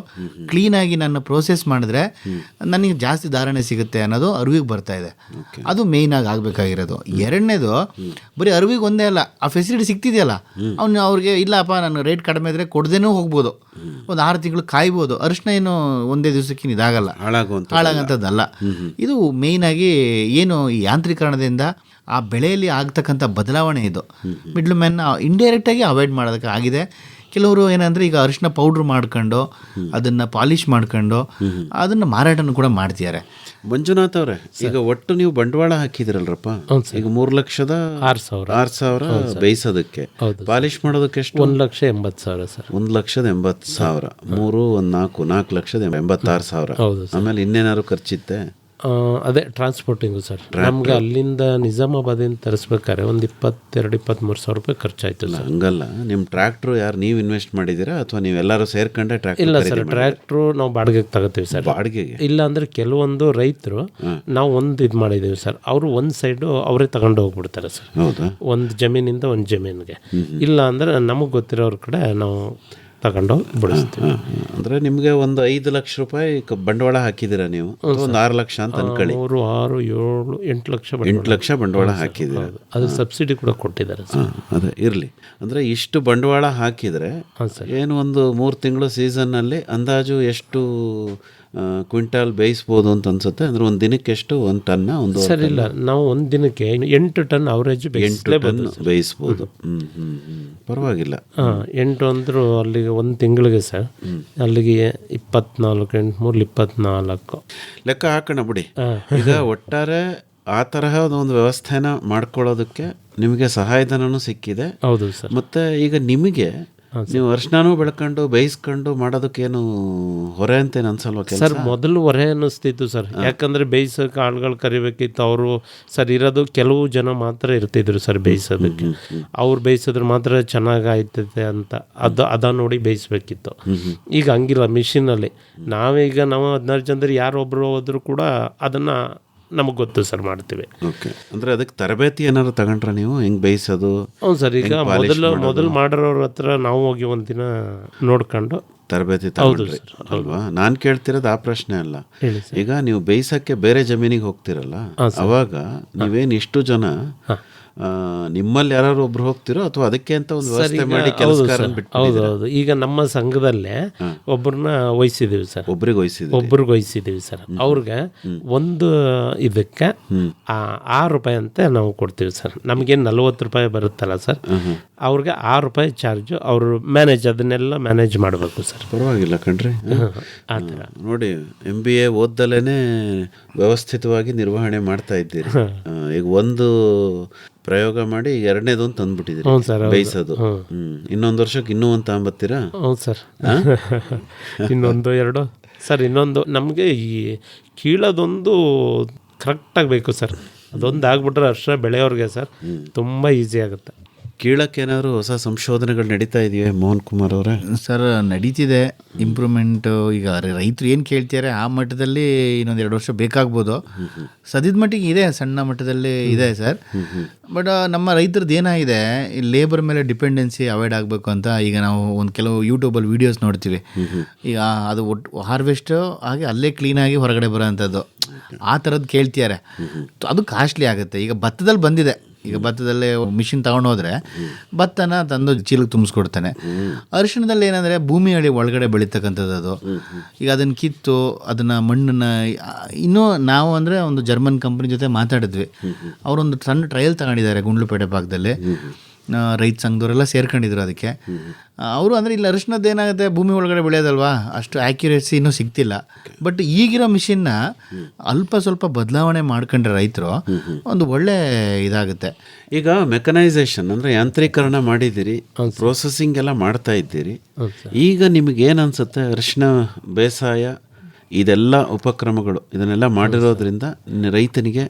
ಕ್ಲೀನಾಗಿ ನನ್ನ ಪ್ರೋಸೆಸ್ ಮಾಡಿದ್ರೆ ನನಗೆ ಜಾಸ್ತಿ ಧಾರಣೆ ಸಿಗುತ್ತೆ ಅನ್ನೋದು ಅರಿವಿಗೆ ಬರ್ತಾ ಇದೆ. ಅದು ಮೇಯ್ನಾಗಿ ಆಗಬೇಕಾಗಿರೋದು. ಎರಡನೇದು, ಬರೀ ಅರಿವಿಗೆ ಒಂದೇ ಅಲ್ಲ, ಆ ಫೆಸಿಲಿಟಿ ಸಿಗ್ತಿದೆಯಲ್ಲ, ಅವ್ರಿಗೆ ಇಲ್ಲಪ್ಪ ನಾನು ರೇಟ್ ಕಡಿಮೆ ಇದ್ದರೆ ಕೊಡದೇನೂ ಹೋಗ್ಬೋದು, ಒಂದು 6 ತಿಂಗಳು ಕಾಯ್ಬೋದು. ಅರಿಶಿನ ಏನು ಒಂದೇ ದಿವಸಕ್ಕೆ ಇದಾಗಲ್ಲ, ಹಾಳಾಗಂಥದ್ದಲ್ಲ. ಇದು ಮೇಯ್ನಾಗಿ ಏನು ಈ ಯಾಂತ್ರೀಕರಣದಿಂದ ಆ ಬೆಳೆಯಲ್ಲಿ ಆಗ್ತಕ್ಕಂಥ ಬದಲಾವಣೆ ಇದು. ಮಿಡ್ಲ್ ಮ್ಯಾನ್ ಇಂಡೈರೆಕ್ಟಾಗಿ ಅವಾಯ್ಡ್ ಮಾಡೋದಕ್ಕೆ ಆಗಿದೆ. ಕೆಲವರು ಏನಂದರೆ ಈಗ ಅರಿಶಿನ ಪೌಡ್ರ್ ಮಾಡ್ಕೊಂಡು ಅದನ್ನು ಪಾಲಿಷ್ ಮಾಡ್ಕೊಂಡು ಅದನ್ನು ಮಾರಾಟನೂ ಕೂಡ ಮಾಡ್ತಿದ್ದಾರೆ. ಮಂಜುನಾಥ್ ಅವರೇ, ಈಗ ಒಟ್ಟು ನೀವು ಬಂಡವಾಳ ಹಾಕಿದಿರಲ್ರಪ್ಪ, ಈಗ 3,06,000 ಬೇಯಿಸೋದಕ್ಕೆ, ಪಾಲಿಷ್ ಮಾಡೋದಕ್ಕೆ ಎಷ್ಟು? 1,80,000 ಸರ್. 1,80,000. 3 1 4,4,86,000. ಆಮೇಲೆ ಇನ್ನೇನಾದ್ರು ಖರ್ಚಿತ್ತೆ? ಅದೇ ಟ್ರಾನ್ಸ್ಪೋರ್ಟಿಂಗು ಸರ್. ನಮ್ಗೆ ಅಲ್ಲಿಂದ ನಿಜಾಮಾಬಾದಿಂದ ತರಿಸ್ಬೇಕಾದ್ರೆ ಒಂದು 22-23 ಸಾವಿರ ರೂಪಾಯಿ ಖರ್ಚಾಯ್ತು. ಹಂಗಲ್ಲ, ನಿಮ್ಮ ಟ್ರ್ಯಾಕ್ಟ್ರು ಯಾರು ನೀವು ಇನ್ವೆಸ್ಟ್ ಮಾಡಿದ್ದೀರಾ ಅಥವಾ ನೀವು ಎಲ್ಲರೂ ಸೇರ್ಕೊಂಡೆ ಟ್ರ್ಯಾಕ್ಟರ್? ಇಲ್ಲ ಸರ್, ಟ್ರ್ಯಾಕ್ಟ್ರು ನಾವು ಬಾಡಿಗೆಗೆ ತಗೋತೀವಿ ಸರ್. ಬಾಡಿಗೆಗೆ? ಇಲ್ಲ ಅಂದರೆ ಕೆಲವೊಂದು ರೈತರು ನಾವು ಒಂದು ಇದು ಮಾಡಿದ್ದೀವಿ ಸರ್, ಅವರು ಒಂದು ಸೈಡು ಅವರೇ ತಗೊಂಡು ಹೋಗ್ಬಿಡ್ತಾರೆ ಸರ್. ಹೌದಾ? ಒಂದು ಜಮೀನಿಂದ ಒಂದು ಜಮೀನಿಗೆ. ಇಲ್ಲ ಅಂದರೆ ನಮಗೆ ಗೊತ್ತಿರೋರ ಕಡೆ ನಾವು ತಗೊಂಡು ಬಿಡಿಸ್ತೀವಿ. ಅಂದರೆ ನಿಮಗೆ ಒಂದು 5 ಲಕ್ಷ ರೂಪಾಯಿ ಬಂಡವಾಳ ಹಾಕಿದ್ದೀರಾ ನೀವು, ಒಂದು 6 ಲಕ್ಷ ಅಂತ ಅನ್ಕೊಳ್ಳಿ. 3, 6, 7, 8 ಲಕ್ಷ 8 ಲಕ್ಷ ಬಂಡವಾಳ ಹಾಕಿದ್ದೀರಾ. ಅದು ಸಬ್ಸಿಡಿ ಕೂಡ ಕೊಟ್ಟಿದ್ದಾರೆ ಸರ್. ಅದೇ ಇರಲಿ. ಅಂದರೆ ಇಷ್ಟು ಬಂಡವಾಳ ಹಾಕಿದರೆ ಏನು ಒಂದು 3 ತಿಂಗಳು ಸೀಸನ್ನಲ್ಲಿ ಅಂದಾಜು ಎಷ್ಟು ಕ್ವಿಂಟಾಲ್ ಬೇಯಿಸ್ಬೋದು ಅಂತ ಅನ್ಸುತ್ತೆ. ಅಂದರೆ ಒಂದು ದಿನಕ್ಕೆ ಎಷ್ಟು, 1 ಟನ್ನ, ಒಂದು ಸರ್ ಇಲ್ಲ, ನಾವು ಒಂದು ದಿನಕ್ಕೆ 8 ಟನ್ ಅವರೇಜ್ 8 ಟನ್ ಬೇಯಿಸ್ಬೋದು. ಪರವಾಗಿಲ್ಲ. 8 ಅಂದರೂ ಅಲ್ಲಿಗೆ ಒಂದು ತಿಂಗಳಿಗೆ ಸರ್, ಅಲ್ಲಿಗೆ 24 8 3 24 ಲೆಕ್ಕ ಹಾಕೋಣ ಬಿಡಿ. ಈಗ ಒಟ್ಟಾರೆ ಆ ತರಹ ಒಂದು ವ್ಯವಸ್ಥೆನ ಮಾಡ್ಕೊಳ್ಳೋದಕ್ಕೆ ನಿಮಗೆ ಸಹಾಯಧನನೂ ಸಿಕ್ಕಿದೆ. ಹೌದು ಸರ್. ಮತ್ತು ಈಗ ನಿಮಗೆ ನೀವು ಅರ್ಶಿನೂ ಬೆಳ್ಕೊಂಡು ಬೇಯಿಸ್ಕೊಂಡು ಮಾಡೋದಕ್ಕೇನು ಹೊರೆ ಅಂತ ಏನು ಅನ್ಸಲ್ವ ಕೆಲಸ? ಸರ್ ಮೊದಲು ಹೊರೆ ಅನ್ನಿಸ್ತಿತ್ತು ಸರ್, ಯಾಕಂದರೆ ಬೇಯಿಸೋಕೆ ಆಳುಗಳು ಕರಿಬೇಕಿತ್ತು. ಅವರು ಸರ್ ಇರೋದು ಕೆಲವು ಜನ ಮಾತ್ರ ಇರ್ತಿದ್ರು ಸರ್ ಬೇಯಿಸೋದಕ್ಕೆ. ಅವ್ರು ಬೇಯಿಸಿದ್ರೆ ಮಾತ್ರ ಚೆನ್ನಾಗಿ ಆಯ್ತದೆ ಅಂತ ಅದ ನೋಡಿ ಬೇಯಿಸ್ಬೇಕಿತ್ತು. ಈಗ ಹಂಗಿಲ್ಲ, ಮಿಷಿನಲ್ಲಿ ನಾವು 16 ಜನರು ಯಾರೊಬ್ಬರು ಹೋದ್ರು ಕೂಡ ಅದನ್ನು ನಮಗೆ ಗೊತ್ತು ಸರ್, ಮಾಡ್ತೀವಿ. ಓಕೆ, ಅಂದರೆ ಅದಕ್ಕೆ ತರಬೇತಿ ಏನಾದ್ರು ತಗೊಂಡ್ರೆ ನೀವು ಹೆಂಗೆ ಬೇಯಿಸೋದು? ಹ್ಞೂ ಸರ್, ಈಗ ಮೊದಲು ಮಾಡಿರೋರ ಹತ್ರ ನಾವು ಹೋಗಿ ಒಂದಿನ ನೋಡ್ಕೊಂಡು ತರಬೇತಿ ತಗೊಂಡ್ರಿ ಅಲ್ವಾ? ನಾನು ಕೇಳ್ತಿರೋದು ಆ ಪ್ರಶ್ನೆ ಅಲ್ಲ. ಈಗ ನೀವು ಬೇಯಿಸೋಕ್ಕೆ ಬೇರೆ ಜಮೀನಿಗೆ ಹೋಗ್ತಿರಲ್ಲ, ಅವಾಗ ನೀವೇನು ಇಷ್ಟು ಜನ ನಿಮ್ಮಲ್ಲಿ ಯಾರು ಒಬ್ರು ಹೋಗ್ತಿರೋ ಅಥವಾ ಅದಕ್ಕೆ ಅಂತ ಒಂದು ವ್ಯವಸ್ಥೆ ಮಾಡಿ ಕೆಲಸಗಾರನ ಬಿಟ್ಟು? ಹೌದೌದು, ಈಗ ನಮ್ಮ ಸಂಘದಲ್ಲೇ ಒಬ್ಬರನ್ನ ವಹಿಸಿದ್ದೀವಿ ಸರ್. ಒಬ್ರಿಗೆ ವಹಿಸಿದ್ದೀವಿ ಸರ್. ಅವ್ರಿಗೆ ಒಂದು ಇದಕ್ಕೆ 6 ರೂಪಾಯಿ ಅಂತ ನಾವು ಕೊಡ್ತೀವಿ ಸರ್. ನಮಗೇನು 40 ರೂಪಾಯಿ ಬರುತ್ತಲ್ಲ ಸರ್, ಅವ್ರಿಗೆ 6 ರೂಪಾಯಿ ಚಾರ್ಜು. ಅವರು ಅದನ್ನೆಲ್ಲ ಮ್ಯಾನೇಜ್ ಮಾಡಬೇಕು ಸರ್. ಪರವಾಗಿಲ್ಲ ಕಣ್ರಿ. ಆ ಥರ ನೋಡಿ, MBA ಓದ್ದಲೇ ವ್ಯವಸ್ಥಿತವಾಗಿ ನಿರ್ವಹಣೆ ಮಾಡ್ತಾ ಇದ್ದೀರಿ. ಈಗ ಒಂದು ಪ್ರಯೋಗ ಮಾಡಿ 2ನೇದು ಅಂತ ತಂದ್ಬಿಟ್ಟಿದ್ರಿ ಬೇಯಿಸೋದು. ಇನ್ನೊಂದು ವರ್ಷಕ್ಕೆ ಇನ್ನೂ ಒಂದು ತಗೊಂಬತ್ತೀರಾ? ಹೌದು ಸರ್, ಇನ್ನೊಂದು 2 ಸರ್. ಇನ್ನೊಂದು ನಮಗೆ ಈ ಕೀಳೋದೊಂದು ಕರೆಕ್ಟಾಗಿ ಬೇಕು ಸರ್. ಅದೊಂದು ಆಗ್ಬಿಟ್ರೆ ಅರ್ಶಿನ ಬೆಳೆಯೋರಿಗೆ ಸರ್ ತುಂಬ ಈಸಿ ಆಗುತ್ತೆ. ಕೀಳಕ್ಕೇನಾದ್ರು ಹೊಸ ಸಂಶೋಧನೆಗಳು ನಡೀತಾ ಇದೆಯೇ ಮೋಹನ್ ಕುಮಾರ್ ಅವರೇ? ಸರ್ ನಡೀತಿದೆ ಇಂಪ್ರೂವ್ಮೆಂಟು. ಈಗ ರೈತರು ಏನು ಕೇಳ್ತಾರೆ ಆ ಮಟ್ಟದಲ್ಲಿ ಇನ್ನೊಂದು 2 ವರ್ಷ ಬೇಕಾಗ್ಬೋದು. ಸದ್ಯದ ಮಟ್ಟಿಗೆ ಇದೆ, ಸಣ್ಣ ಮಟ್ಟದಲ್ಲಿ ಇದೆ ಸರ್. ಬಟ್ ನಮ್ಮ ರೈತರದ್ದು ಏನಾಗಿದೆ, ಈ ಲೇಬರ್ ಮೇಲೆ ಡಿಪೆಂಡೆನ್ಸಿ ಅವಾಯ್ಡ್ ಆಗಬೇಕು ಅಂತ ಈಗ ನಾವು ಒಂದು ಕೆಲವು ಯೂಟ್ಯೂಬಲ್ಲಿ ವೀಡಿಯೋಸ್ ನೋಡ್ತೀವಿ. ಈಗ ಅದು ಹಾರ್ವೆಸ್ಟು ಹಾಗೆ ಅಲ್ಲೇ ಕ್ಲೀನಾಗಿ ಹೊರಗಡೆ ಬರೋವಂಥದ್ದು ಆ ಥರದ್ದು ಕೇಳ್ತಿದ್ದಾರೆ. ಅದು ಕಾಸ್ಟ್ಲಿ ಆಗುತ್ತೆ. ಈಗ ಭತ್ತದಲ್ಲಿ ಬಂದಿದೆ. ಈಗ ಭತ್ತದಲ್ಲೇ ಮಿಷಿನ್ ತೊಗೊಂಡೋದ್ರೆ ಭತ್ತನ ತಂದು ಚೀಲಕ್ಕೆ ತುಂಬಿಸ್ಕೊಡ್ತಾನೆ. ಅರಿಶಿಣದಲ್ಲಿ ಏನಂದರೆ ಭೂಮಿ ಅಡಿ ಒಳಗಡೆ ಬೆಳೀತಕ್ಕಂಥದ್ದು ಅದು. ಈಗ ಅದನ್ನು ಕಿತ್ತು ಅದನ್ನು ಮಣ್ಣನ್ನು ಇನ್ನೂ ನಾವು ಅಂದರೆ ಒಂದು ಜರ್ಮನ್ ಕಂಪ್ನಿ ಜೊತೆ ಮಾತಾಡಿದ್ವಿ. ಅವರೊಂದು ಸಣ್ಣ ಟ್ರಯಲ್ ತಗೊಂಡಿದ್ದಾರೆ ಗುಂಡ್ಲುಪೇಟೆ ಭಾಗದಲ್ಲಿ. ರೈತ ಸಂಘದವರೆಲ್ಲ ಸೇರ್ಕೊಂಡಿದ್ರು ಅದಕ್ಕೆ. ಅವರು ಅಂದರೆ ಇಲ್ಲಿ ಅರಿಶಿಣದ್ದು ಏನಾಗುತ್ತೆ, ಭೂಮಿ ಒಳಗಡೆ ಬೆಳೆಯೋದಲ್ವಾ, ಅಷ್ಟು ಆ್ಯಕ್ಯುರೇಸಿ ಇನ್ನೂ ಸಿಗ್ತಿಲ್ಲ. ಬಟ್ ಈಗಿರೋ ಮಿಷಿನ್ನ ಅಲ್ಪ ಸ್ವಲ್ಪ ಬದಲಾವಣೆ ಮಾಡ್ಕೊಂಡ್ರೆ ರೈತರು ಒಂದು ಒಳ್ಳೆ ಇದಾಗುತ್ತೆ. ಈಗ ಮೆಕನೈಸೇಷನ್ ಅಂದರೆ ಯಾಂತ್ರೀಕರಣ ಮಾಡಿದ್ದೀರಿ, ಪ್ರೊಸೆಸಿಂಗ್ ಎಲ್ಲ ಮಾಡ್ತಾ ಇದ್ದೀರಿ. ಈಗ ನಿಮಗೇನು ಅನಿಸುತ್ತೆ, ಅರಿಶಿಣ ಬೇಸಾಯ ಇದೆಲ್ಲ ಉಪಕ್ರಮಗಳು ಇದನ್ನೆಲ್ಲ ಮಾಡಿರೋದ್ರಿಂದ ರೈತನಿಗೆ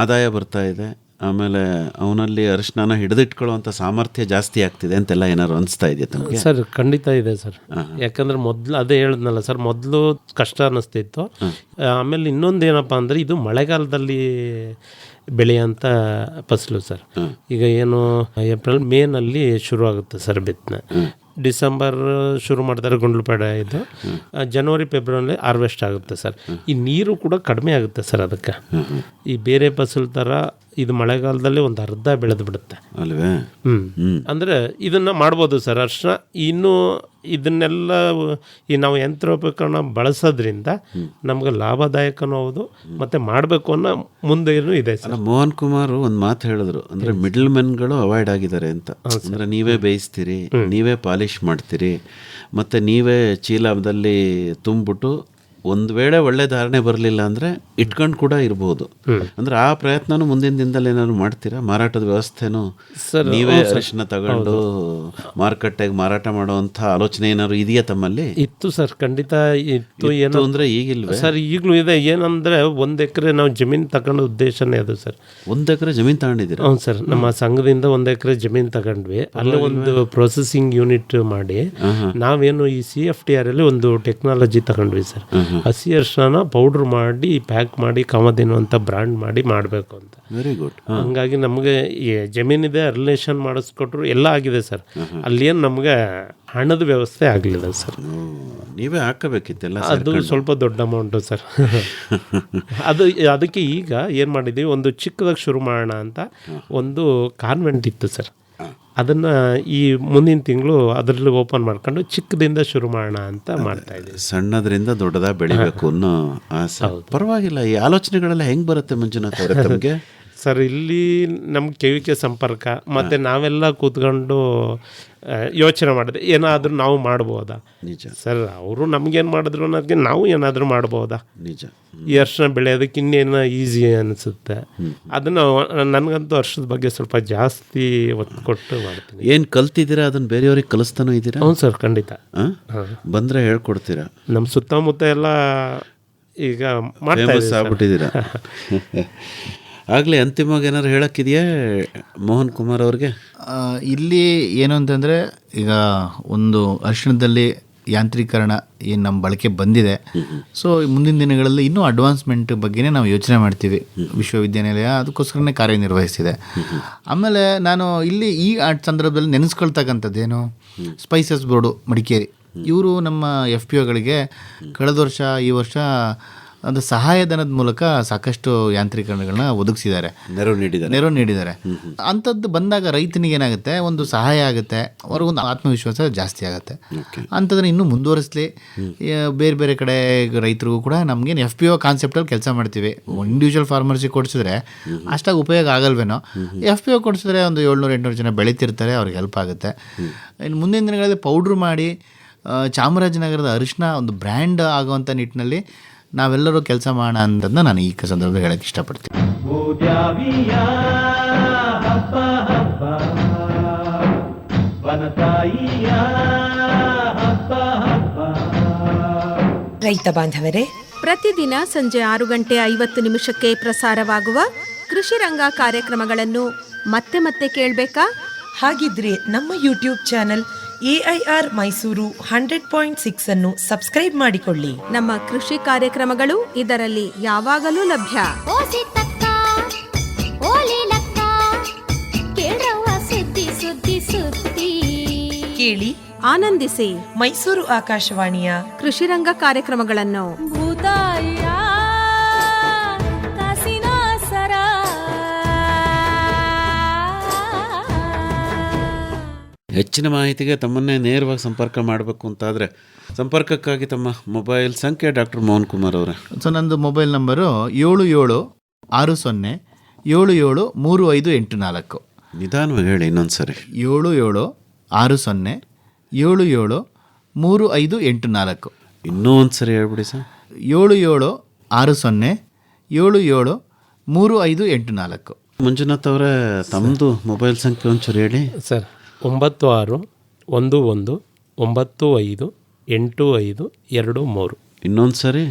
ಆದಾಯ ಬರ್ತಾ ಇದೆ, ಆಮೇಲೆ ಅವನಲ್ಲಿ ಅರಿಶಿನ ಹಿಡಿದಿಟ್ಕೊಳ್ಳುವಂಥ ಸಾಮರ್ಥ್ಯ ಜಾಸ್ತಿ ಆಗ್ತಿದೆ ಅಂತೆಲ್ಲ ಏನಾದ್ರು ಅನಿಸ್ತಾ ಇದೆಯಾ ತಮಗೆ? ಸರ್ ಖಂಡಿತ ಇದೆ ಸರ್. ಯಾಕಂದರೆ ಮೊದಲು ಅದೇ ಹೇಳಿದ್ನಲ್ಲ ಸರ್, ಮೊದಲು ಕಷ್ಟ ಅನ್ನಿಸ್ತಿತ್ತು. ಆಮೇಲೆ ಇನ್ನೊಂದು ಏನಪ್ಪ ಅಂದರೆ ಇದು ಮಳೆಗಾಲದಲ್ಲಿ ಬೆಳೆಯೋಂಥ ಫಸಲು ಸರ್. ಈಗ ಏನು ಏಪ್ರಿಲ್ ಮೇನಲ್ಲಿ ಶುರು ಆಗುತ್ತೆ ಸರ್ ಬಿತ್ತನೆ. ಡಿಸೆಂಬರ್ ಶುರು ಮಾಡ್ತಾರೆ ಗುಂಡ್ಲುಪೇಟೆ. ಇದು ಜನವರಿ ಫೆಬ್ರವರಿ ಹಾರ್ವೆಸ್ಟ್ ಆಗುತ್ತೆ ಸರ್. ಈ ನೀರು ಕೂಡ ಕಡಿಮೆ ಆಗುತ್ತೆ ಸರ್ ಅದಕ್ಕೆ. ಈ ಬೇರೆ ಫಸಲು ಥರ ಇದು ಮಳೆಗಾಲದಲ್ಲಿ ಒಂದು ಅರ್ಧ ಬೆಳೆದು ಬಿಡುತ್ತೆ ಅಲ್ವೇ? ಅಂದರೆ ಇದನ್ನು ಮಾಡ್ಬೋದು ಸರ್. ಅರ್ಶಿನ ಇನ್ನೂ ಇದನ್ನೆಲ್ಲ ಈ ನಾವು ಯಂತ್ರೋಪಕರಣ ಬಳಸೋದ್ರಿಂದ ನಮ್ಗೆ ಲಾಭದಾಯಕನೂ ಹೌದು, ಮತ್ತು ಮಾಡಬೇಕು ಅನ್ನೋ ಮುಂದೆನೂ ಇದೆ ಸರ್. ಮೋಹನ್ ಕುಮಾರ್ ಒಂದು ಮಾತು ಹೇಳಿದ್ರು, ಅಂದರೆ ಮಿಡಲ್ ಮೆನ್ಗಳು ಅವಾಯ್ಡ್ ಆಗಿದ್ದಾರೆ ಅಂತ. ಅಂದರೆ ನೀವೇ ಬೇಯಿಸ್ತೀರಿ, ನೀವೇ ಪಾಲಿಷ್ ಮಾಡ್ತೀರಿ, ಮತ್ತು ನೀವೇ ಚೀಲದಲ್ಲಿ ತುಂಬಿಬಿಟ್ಟು ಒಂದು ವೇಳೆ ಒಳ್ಳೆ ಧಾರಣೆ ಬರಲಿಲ್ಲ ಅಂದರೆ ಇಟ್ಕೊಂಡು ಕೂಡ ಇರ್ಬೋದು. ಅಂದರೆ ಆ ಪ್ರಯತ್ನನೂ ಮುಂದಿನ ದಿನದಲ್ಲಿ ಏನಾದ್ರು ಮಾಡ್ತೀರಾ? ಮಾರಾಟದ ವ್ಯವಸ್ಥೆನೂ ನೀವೇ ಅರಿಶಿನ ತಗೊಂಡು ಮಾರುಕಟ್ಟೆಗೆ ಮಾರಾಟ ಮಾಡುವಂಥ ಆಲೋಚನೆ ಏನಾದ್ರು ಇದೆಯಾ ತಮ್ಮಲ್ಲಿ? ಇತ್ತು ಸರ್, ಖಂಡಿತ ಇತ್ತು. ಏನು ಅಂದರೆ ಈಗಿಲ್ವೇ ಸರ್? ಈಗಲೂ ಇದೆ. ಏನಂದರೆ 1 ಎಕರೆ ನಾವು ಜಮೀನು ತಗೊಂಡು ಉದ್ದೇಶನೇ ಅದು ಸರ್. 1 ಎಕರೆ ಜಮೀನು ತಗೊಂಡಿದ್ದೀರಾ? ಹ್ಞೂ ಸರ್, ನಮ್ಮ ಸಂಘದಿಂದ 1 ಎಕರೆ ಜಮೀನು ತಗೊಂಡ್ವಿ. ಅಲ್ಲಿ ಒಂದು ಪ್ರೊಸೆಸಿಂಗ್ ಯೂನಿಟ್ ಮಾಡಿ ನಾವೇನು ಈ CFTR ಅಲ್ಲಿ ಒಂದು ಟೆಕ್ನಾಲಜಿ ತಗೊಂಡ್ವಿ ಸರ್. ಹಸಿ ಅರಿಶಿನ ಪೌಡ್ರ್ ಮಾಡಿ ಪ್ಯಾಕ್ ಮಾಡಿ ಕಾಮಧೇನು ಅಂತ ಬ್ರ್ಯಾಂಡ್ ಮಾಡಿ ಮಾಡಬೇಕು ಅಂತ. Very good. ಹಂಗಾಗಿ ನಮಗೆ ಜಮೀನಿದೆ, ರಿಲೇಷನ್ ಮಾಡಿಸ್ಕೊಟ್ರು, ಎಲ್ಲ ಆಗಿದೆ ಸರ್. ಅಲ್ಲೇನು ನಮಗೆ ಹಣದ ವ್ಯವಸ್ಥೆ ಆಗಲಿಲ್ಲ ಸರ್. ನೀವೇ ಹಾಕಬೇಕಿತ್ತೆಲ್ಲ. ಅದು ಸ್ವಲ್ಪ ದೊಡ್ಡ ಅಮೌಂಟು ಸರ್. ಅದಕ್ಕೆ ಈಗ ಏನು ಮಾಡಿದ್ದೀವಿ, ಒಂದು ಚಿಕ್ಕದಾಗಿ ಶುರು ಮಾಡೋಣ ಅಂತ ಒಂದು ಕಾನ್ವೆಂಟ್ ಇತ್ತು ಸರ್. ಅದನ್ನು ಈ ಮುಂದಿನ ತಿಂಗಳು ಅದರಲ್ಲಿ ಓಪನ್ ಮಾಡ್ಕೊಂಡು ಚಿಕ್ಕದಿಂದ ಶುರು ಮಾಡೋಣ ಅಂತ ಮಾಡ್ತಾಯಿದ್ದೀವಿ. ಸಣ್ಣದ್ರಿಂದ ದೊಡ್ಡದಾಗ ಬೆಳಿಬೇಕು ಅನ್ನೋ ಆಸೆ. ಪರವಾಗಿಲ್ಲ. ಈ ಆಲೋಚನೆಗಳೆಲ್ಲ ಹೆಂಗೆ ಬರುತ್ತೆ ಮಂಜುನಾಥ್ ಅವರೇ ತಮಗೆ? ಸರ್, ಇಲ್ಲಿ ನಮ್ಮ ಕೆ ಸಂಪರ್ಕ ಮತ್ತು ನಾವೆಲ್ಲ ಕೂತ್ಕೊಂಡು ಯೋಚನೆ ಮಾಡಿದೆ ಏನಾದರೂ ನಾವು ಮಾಡ್ಬೋದಾ. ನಿಜ ಸರ್, ಅವರು ನಮಗೇನು ಮಾಡಿದ್ರು ಅನ್ನೋದಕ್ಕೆ ನಾವು ಏನಾದರೂ ಮಾಡ್ಬೋದಾ. ನಿಜ. ಈ ಅರ್ಶಿನ ಬೆಳೆಯೋದಕ್ಕೆ ಇನ್ನೇನು ಈಸಿ ಅನಿಸುತ್ತೆ. ಅದನ್ನು ನನಗಂತೂ ಅರ್ಶದ ಬಗ್ಗೆ ಸ್ವಲ್ಪ ಜಾಸ್ತಿ ಒತ್ತು ಕೊಟ್ಟು ಮಾಡ್ತೀನಿ. ಏನು ಕಲ್ತಿದ್ದೀರಾ ಅದನ್ನು ಬೇರೆಯವ್ರಿಗೆ ಕಲಿಸ್ತಾನೂ ಇದ್ದೀರಾ? ಹೌದು ಸರ್, ಖಂಡಿತ. ಬಂದರೆ ಹೇಳ್ಕೊಡ್ತೀರಾ? ನಮ್ಮ ಸುತ್ತಮುತ್ತ ಎಲ್ಲ ಈಗ ಫೇಮಸ್ ಆಗ್ಬಿಟ್ಟಿದ್ದೀರಾ. ಆಗಲೇ ಅಂತಿಮವಾಗಿ ಏನಾದ್ರು ಹೇಳೋಕ್ಕಿದೆಯಾ ಮೋಹನ್ ಕುಮಾರ್ ಅವ್ರಿಗೆ? ಇಲ್ಲಿ ಏನು ಅಂತಂದರೆ, ಈಗ ಒಂದು ಅರಿಶಿಣದಲ್ಲಿ ಯಾಂತ್ರೀಕರಣ ಏನು ನಮ್ಮ ಬಳಕೆ ಬಂದಿದೆ. ಸೊ ಮುಂದಿನ ದಿನಗಳಲ್ಲಿ ಇನ್ನೂ ಅಡ್ವಾನ್ಸ್ಮೆಂಟ್ ಬಗ್ಗೆನೇ ನಾವು ಯೋಚನೆ ಮಾಡ್ತೀವಿ. ವಿಶ್ವವಿದ್ಯಾನಿಲಯ ಅದಕ್ಕೋಸ್ಕರನೇ ಕಾರ್ಯನಿರ್ವಹಿಸ್ತಿದೆ. ಆಮೇಲೆ ನಾನು ಇಲ್ಲಿ ಈ ಸಂದರ್ಭದಲ್ಲಿ ನೆನೆಸ್ಕೊಳ್ತಕ್ಕಂಥದ್ದೇನು, ಸ್ಪೈಸಸ್ ಬೋರ್ಡು ಮಡಿಕೇರಿ, ಇವರು ನಮ್ಮ FPOಗಳಿಗೆ ಕಳೆದ ವರ್ಷ ಈ ವರ್ಷ ಒಂದು ಸಹಾಯಧನದ ಮೂಲಕ ಸಾಕಷ್ಟು ಯಾಂತ್ರೀಕರಣಗಳನ್ನ ಒದಗಿಸಿದ್ದಾರೆ, ನೆರವು ನೀಡಿದ್ದಾರೆ. ಅಂಥದ್ದು ಬಂದಾಗ ರೈತನಿಗೆ ಏನಾಗುತ್ತೆ, ಒಂದು ಸಹಾಯ ಆಗುತ್ತೆ, ಅವ್ರಿಗೊಂದು ಆತ್ಮವಿಶ್ವಾಸ ಜಾಸ್ತಿ ಆಗುತ್ತೆ. ಅಂಥದ್ದನ್ನು ಇನ್ನೂ ಮುಂದುವರಿಸಲಿ. ಬೇರೆ ಬೇರೆ ಕಡೆ ರೈತರಿಗೂ ಕೂಡ ನಮಗೇನು FPO ಕಾನ್ಸೆಪ್ಟಲ್ಲಿ ಕೆಲಸ ಮಾಡ್ತೀವಿ. ಇಂಡಿವಿಜುವಲ್ ಫಾರ್ಮರ್ಸಿಗೆ ಕೊಡಿಸಿದ್ರೆ ಅಷ್ಟಾಗಿ ಉಪಯೋಗ ಆಗಲ್ವೇನೋ, FPO ಕೊಡಿಸಿದ್ರೆ ಒಂದು 700-800 ಜನ ಬೆಳೀತಿರ್ತಾರೆ, ಅವ್ರಿಗೆ ಹೆಲ್ಪ್ ಆಗುತ್ತೆ. ಇನ್ನು ಮುಂದಿನ ದಿನಗಳಲ್ಲಿ ಪೌಡ್ರ್ ಮಾಡಿ ಚಾಮರಾಜನಗರದ ಅರಿಶಿನ ಒಂದು ಬ್ರ್ಯಾಂಡ್ ಆಗುವಂಥ ನಿಟ್ಟಿನಲ್ಲಿ ನಾವೆಲ್ಲರೂ ಕೆಲಸ ಮಾಡೋಣ ಅನ್ನೋದನ್ನ ನಾನು ಈ ಸಂದರ್ಭದಲ್ಲಿ ಹೇಳಕ್ಕೆ ಇಷ್ಟಪಡ್ತೀನಿ. ರೈತ ಬಾಂಧವರೇ, ಪ್ರತಿದಿನ ಸಂಜೆ 6:50 ಪ್ರಸಾರವಾಗುವ ಕೃಷಿ ರಂಗ ಕಾರ್ಯಕ್ರಮಗಳನ್ನು ಮತ್ತೆ ಮತ್ತೆ ಕೇಳಬೇಕಾ? ಹಾಗಿದ್ರೆ ನಮ್ಮ ಯೂಟ್ಯೂಬ್ ಚಾನೆಲ್ AIR ಮೈಸೂರು 100.6 ಅನ್ನು ಸಬ್ಸ್ಕ್ರೈಬ್ ಮಾಡಿಕೊಳ್ಳಿ. ನಮ್ಮ ಕೃಷಿ ಕಾರ್ಯಕ್ರಮಗಳು ಇದರಲ್ಲಿ ಯಾವಾಗಲೂ ಲಭ್ಯ. ಕೇಳಿ, ಆನಂದಿಸಿ ಮೈಸೂರು ಆಕಾಶವಾಣಿಯ ಕೃಷಿ ರಂಗ ಕಾರ್ಯಕ್ರಮಗಳನ್ನು. ಹೆಚ್ಚಿನ ಮಾಹಿತಿಗೆ ತಮ್ಮನ್ನೇ ನೇರವಾಗಿ ಸಂಪರ್ಕ ಮಾಡಬೇಕು ಅಂತಾದರೆ ಸಂಪರ್ಕಕ್ಕಾಗಿ ತಮ್ಮ ಮೊಬೈಲ್ ಸಂಖ್ಯೆ ಡಾಕ್ಟರ್ ಮೋಹನ್ ಕುಮಾರ್ ಅವರೇ? ಸೊ ನಂದು ಮೊಬೈಲ್ ನಂಬರು 7760773584. ನಿಧಾನವಾಗಿ ಹೇಳಿ ಇನ್ನೊಂದು ಸರಿ. 7760773584. ಇನ್ನೂ ಒಂದು ಸರಿ ಹೇಳ್ಬಿಡಿ ಸರ್. 7760773584. ಮಂಜುನಾಥ್ ಅವರೇ, ತಮ್ಮದು ಮೊಬೈಲ್ ಸಂಖ್ಯೆ ಒಂಚೂರು ಹೇಳಿ ಸರ್. 9611958523. ಇನ್ನೊಂದು ಸರಿ.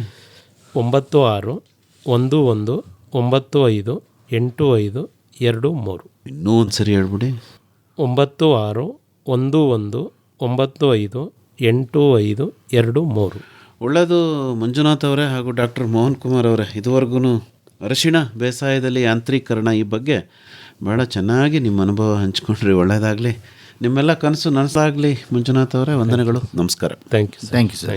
9611958523. ಇನ್ನೂ ಒಂದು ಸರಿ ಹೇಳ್ಬಿಡಿ. 9611958523. ಒಳ್ಳೆಯದು ಮಂಜುನಾಥ್ ಅವರೇ ಹಾಗೂ ಡಾಕ್ಟರ್ ಮೋಹನ್ ಕುಮಾರ್ ಅವರೇ, ಇದುವರೆಗೂ ಅರಿಶಿಣ ಬೇಸಾಯದಲ್ಲಿ ಯಾಂತ್ರೀಕರಣ ಈ ಬಗ್ಗೆ ಭಾಳ ಚೆನ್ನಾಗಿ ನಿಮ್ಮ ಅನುಭವ ಹಂಚ್ಕೊಂಡ್ರಿ. ಒಳ್ಳೆಯದಾಗಲಿ, ನಿಮ್ಮೆಲ್ಲ ಕನಸು ನನಸಾಗಲಿ ಮಂಜುನಾಥ್ ಅವರೇ. ವಂದನೆಗಳು, ನಮಸ್ಕಾರ. Thank you thank you sir.